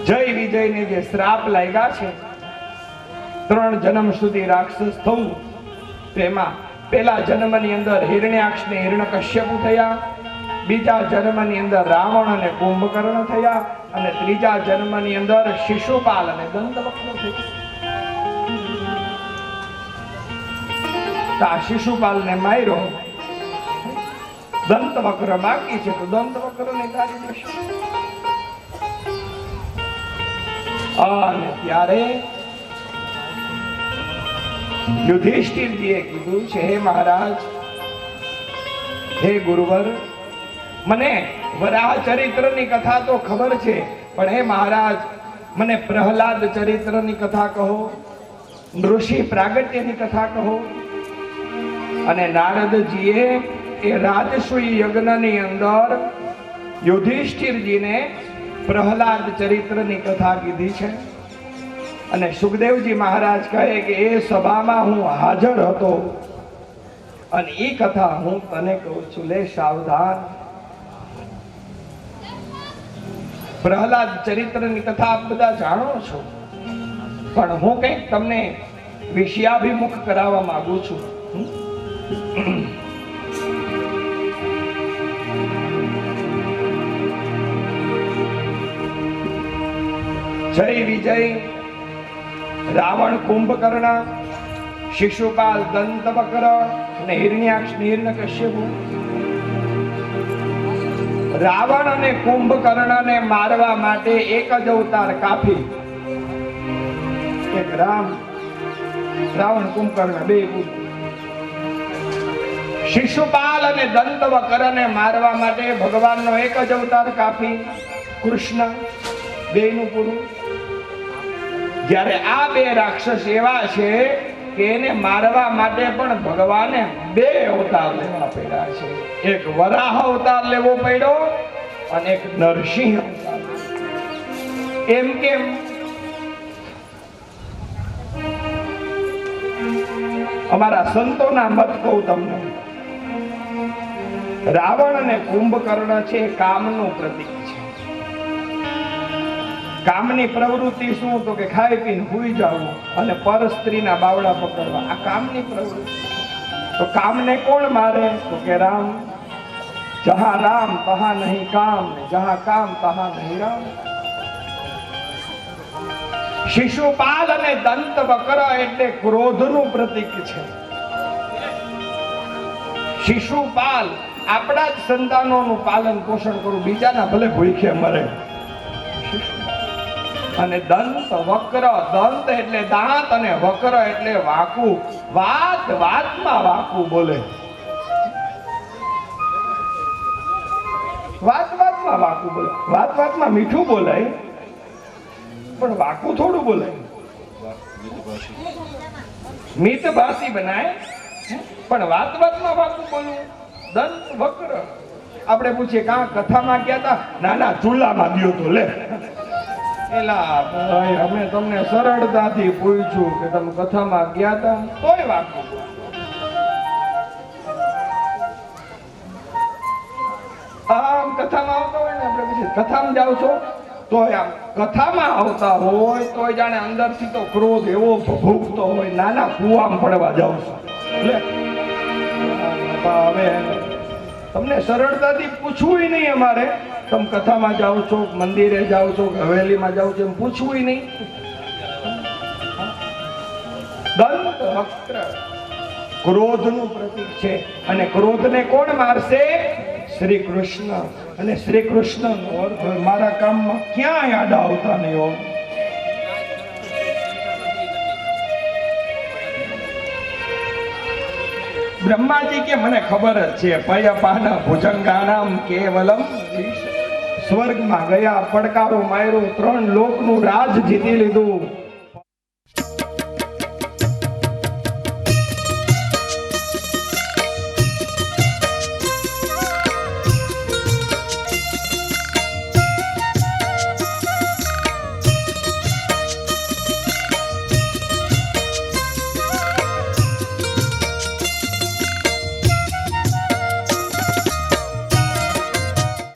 જય વિજયને જે શ્રાપ લાગ્યા છે, 3 જન્મ સુધી રાક્ષસ થવું, તેમાં પહેલા જન્મની અંદર હિરણ્યાક્ષ ને હિરણ્યકશ્યપુ થયા, બીજા જન્મની અંદર રાવણ અને કુંભકર્ણ થયા, અને ત્રીજા જન્મની અંદર શિશુપાલ અને દંતવક્ર થયા. આ શિશુપાલને માર્યો, દંતવક્ર બાકી છે તો દંતવક્રને કાઢી દેશે. અને ત્યારે યુધિષ્ઠિરજીએ કીધું છે, હે મહારાજ, હે ગુરુવર, મને વરાહ ચરિત્રની કથા તો ખબર છે, પણ હે મહારાજ, મને પ્રહલાદ ચરિત્રની કથા કહો, ઋષિ પ્રાગટ્યની કથા કહો. અને નારદજીએ એ રાજસૂય યજ્ઞની અંદર યુધિષ્ઠિરજીને પ્રહલાદ ચરિત્રની કથા કીધી છે. અને સુખદેવજી મહારાજ કહે કે એ સભામાં હું હાજર હતો અને એ કથા હું તને કહું છું, લે સાવધાન. પ્રહલાદ ચરિત્રની કથા આપ બધા જાણો છો, પણ હું કંઈક તમને વિષયાભિમુખ કરાવવા માંગુ છું. જય વિજય, રાવણ કુંભકર્ણ, શિશુપાલ દંતવક્ર અને હિરણ્યાક્ષ હિરણ્યકશ્યપુ. રાવણ અને કુંભકર્ણને મારવા માટે એક જ અવતાર કાફી. એક રાવણ કુંભકર્ણ બે પુત્ર. શિશુપાલ અને દંતવક્રને મારવા માટે ભગવાનનો એક જ અવતાર કાફી, કૃષ્ણ, બેનું પૂરું. જ્યારે આ બે રાક્ષસ એવા છે કે એને મારવા માટે પણ ભગવાને 2 અવતાર લેવા પડ્યા છે. એક વરાહ અવતાર લેવો પડ્યો અને એક નરસિંહ અવતાર. એમ કેમ? અમારા સંતોના મત કહું તમને. રાવણ અને કુંભકર્ણ છે એ કામનું પ્રતીક છે. કામની પ્રવૃત્તિ શું? તો કે ખાઈ પીને સૂઈ જવું અને પર સ્ત્રીના બાવડા પકડવા, આ કામની પ્રવૃત્તિ. તો કામને કોણ મારે? તો કે રામ. જહાં રામ તહાં નહીં કામ, જહાં કામ તહાં નહીં રામ. શિશુપાલ અને દંત વક્ર એટલે ક્રોધનું પ્રતીક છે. શિશુપાલ આપણા જ સંતાનોનું પાલન પોષણ કરવું, બીજાના ભલે ભૂખે મરે. અને દંત વક્ર, દંત એટલે દાંત અને વક્ર એટલે વાકું. વાત વાતમાં વાકું બોલે, વાત વાતમાં વાકું બોલે. વાત વાતમાં મીઠું બોલાય પણ વાકું થોડું બોલાય. મિત ભાષી બનાય પણ વાત વાતમાં વાકું બોલવું. દંત વક્ર. આપણે પૂછીએ કાં કથામાં ગયા હતા? ના ના, ચૂલામાં ગયો તો. લે એલા ભાઈ, અમે તમને સરળતાથી પૂછ્યું કે તમે કથામાં ગયા હતા, તોય વાકું. આમ કથામાં આવતા હોય ને, આપણે પૂછીએ કથામાં જાવ છો? તોય આમ કથામાં આવતા હોય તોય જાણે અંદરથી તો ક્રોધ એવો ભૂખતો હોય, નાના કુવામાં પડવા જાવ છો. લે હવે તમને સરળતાથી પૂછવું નહીં. અમારે તમે કથામાં જાઓ છો, મંદિરે જાઓ છો, હવેલીમાં જાઓ છો, એમ પૂછવું નહીં. દંત વક્ર ક્રોધનું પ્રતીક છે. અને ક્રોધને કોણ મારશે? શ્રી કૃષ્ણ. અને શ્રી કૃષ્ણનો અર્થ હોય મારા કામમાં ક્યાંય આડા આવતા નહીં હોય. બ્રહ્માજી કે મને ખબર જ છે, પયપાના ભુજંગાનામ કેવલમ સ્વર્ગમાં ગયા, પડકારો માર્યો, 3 લોકનું રાજ જીતી લીધું.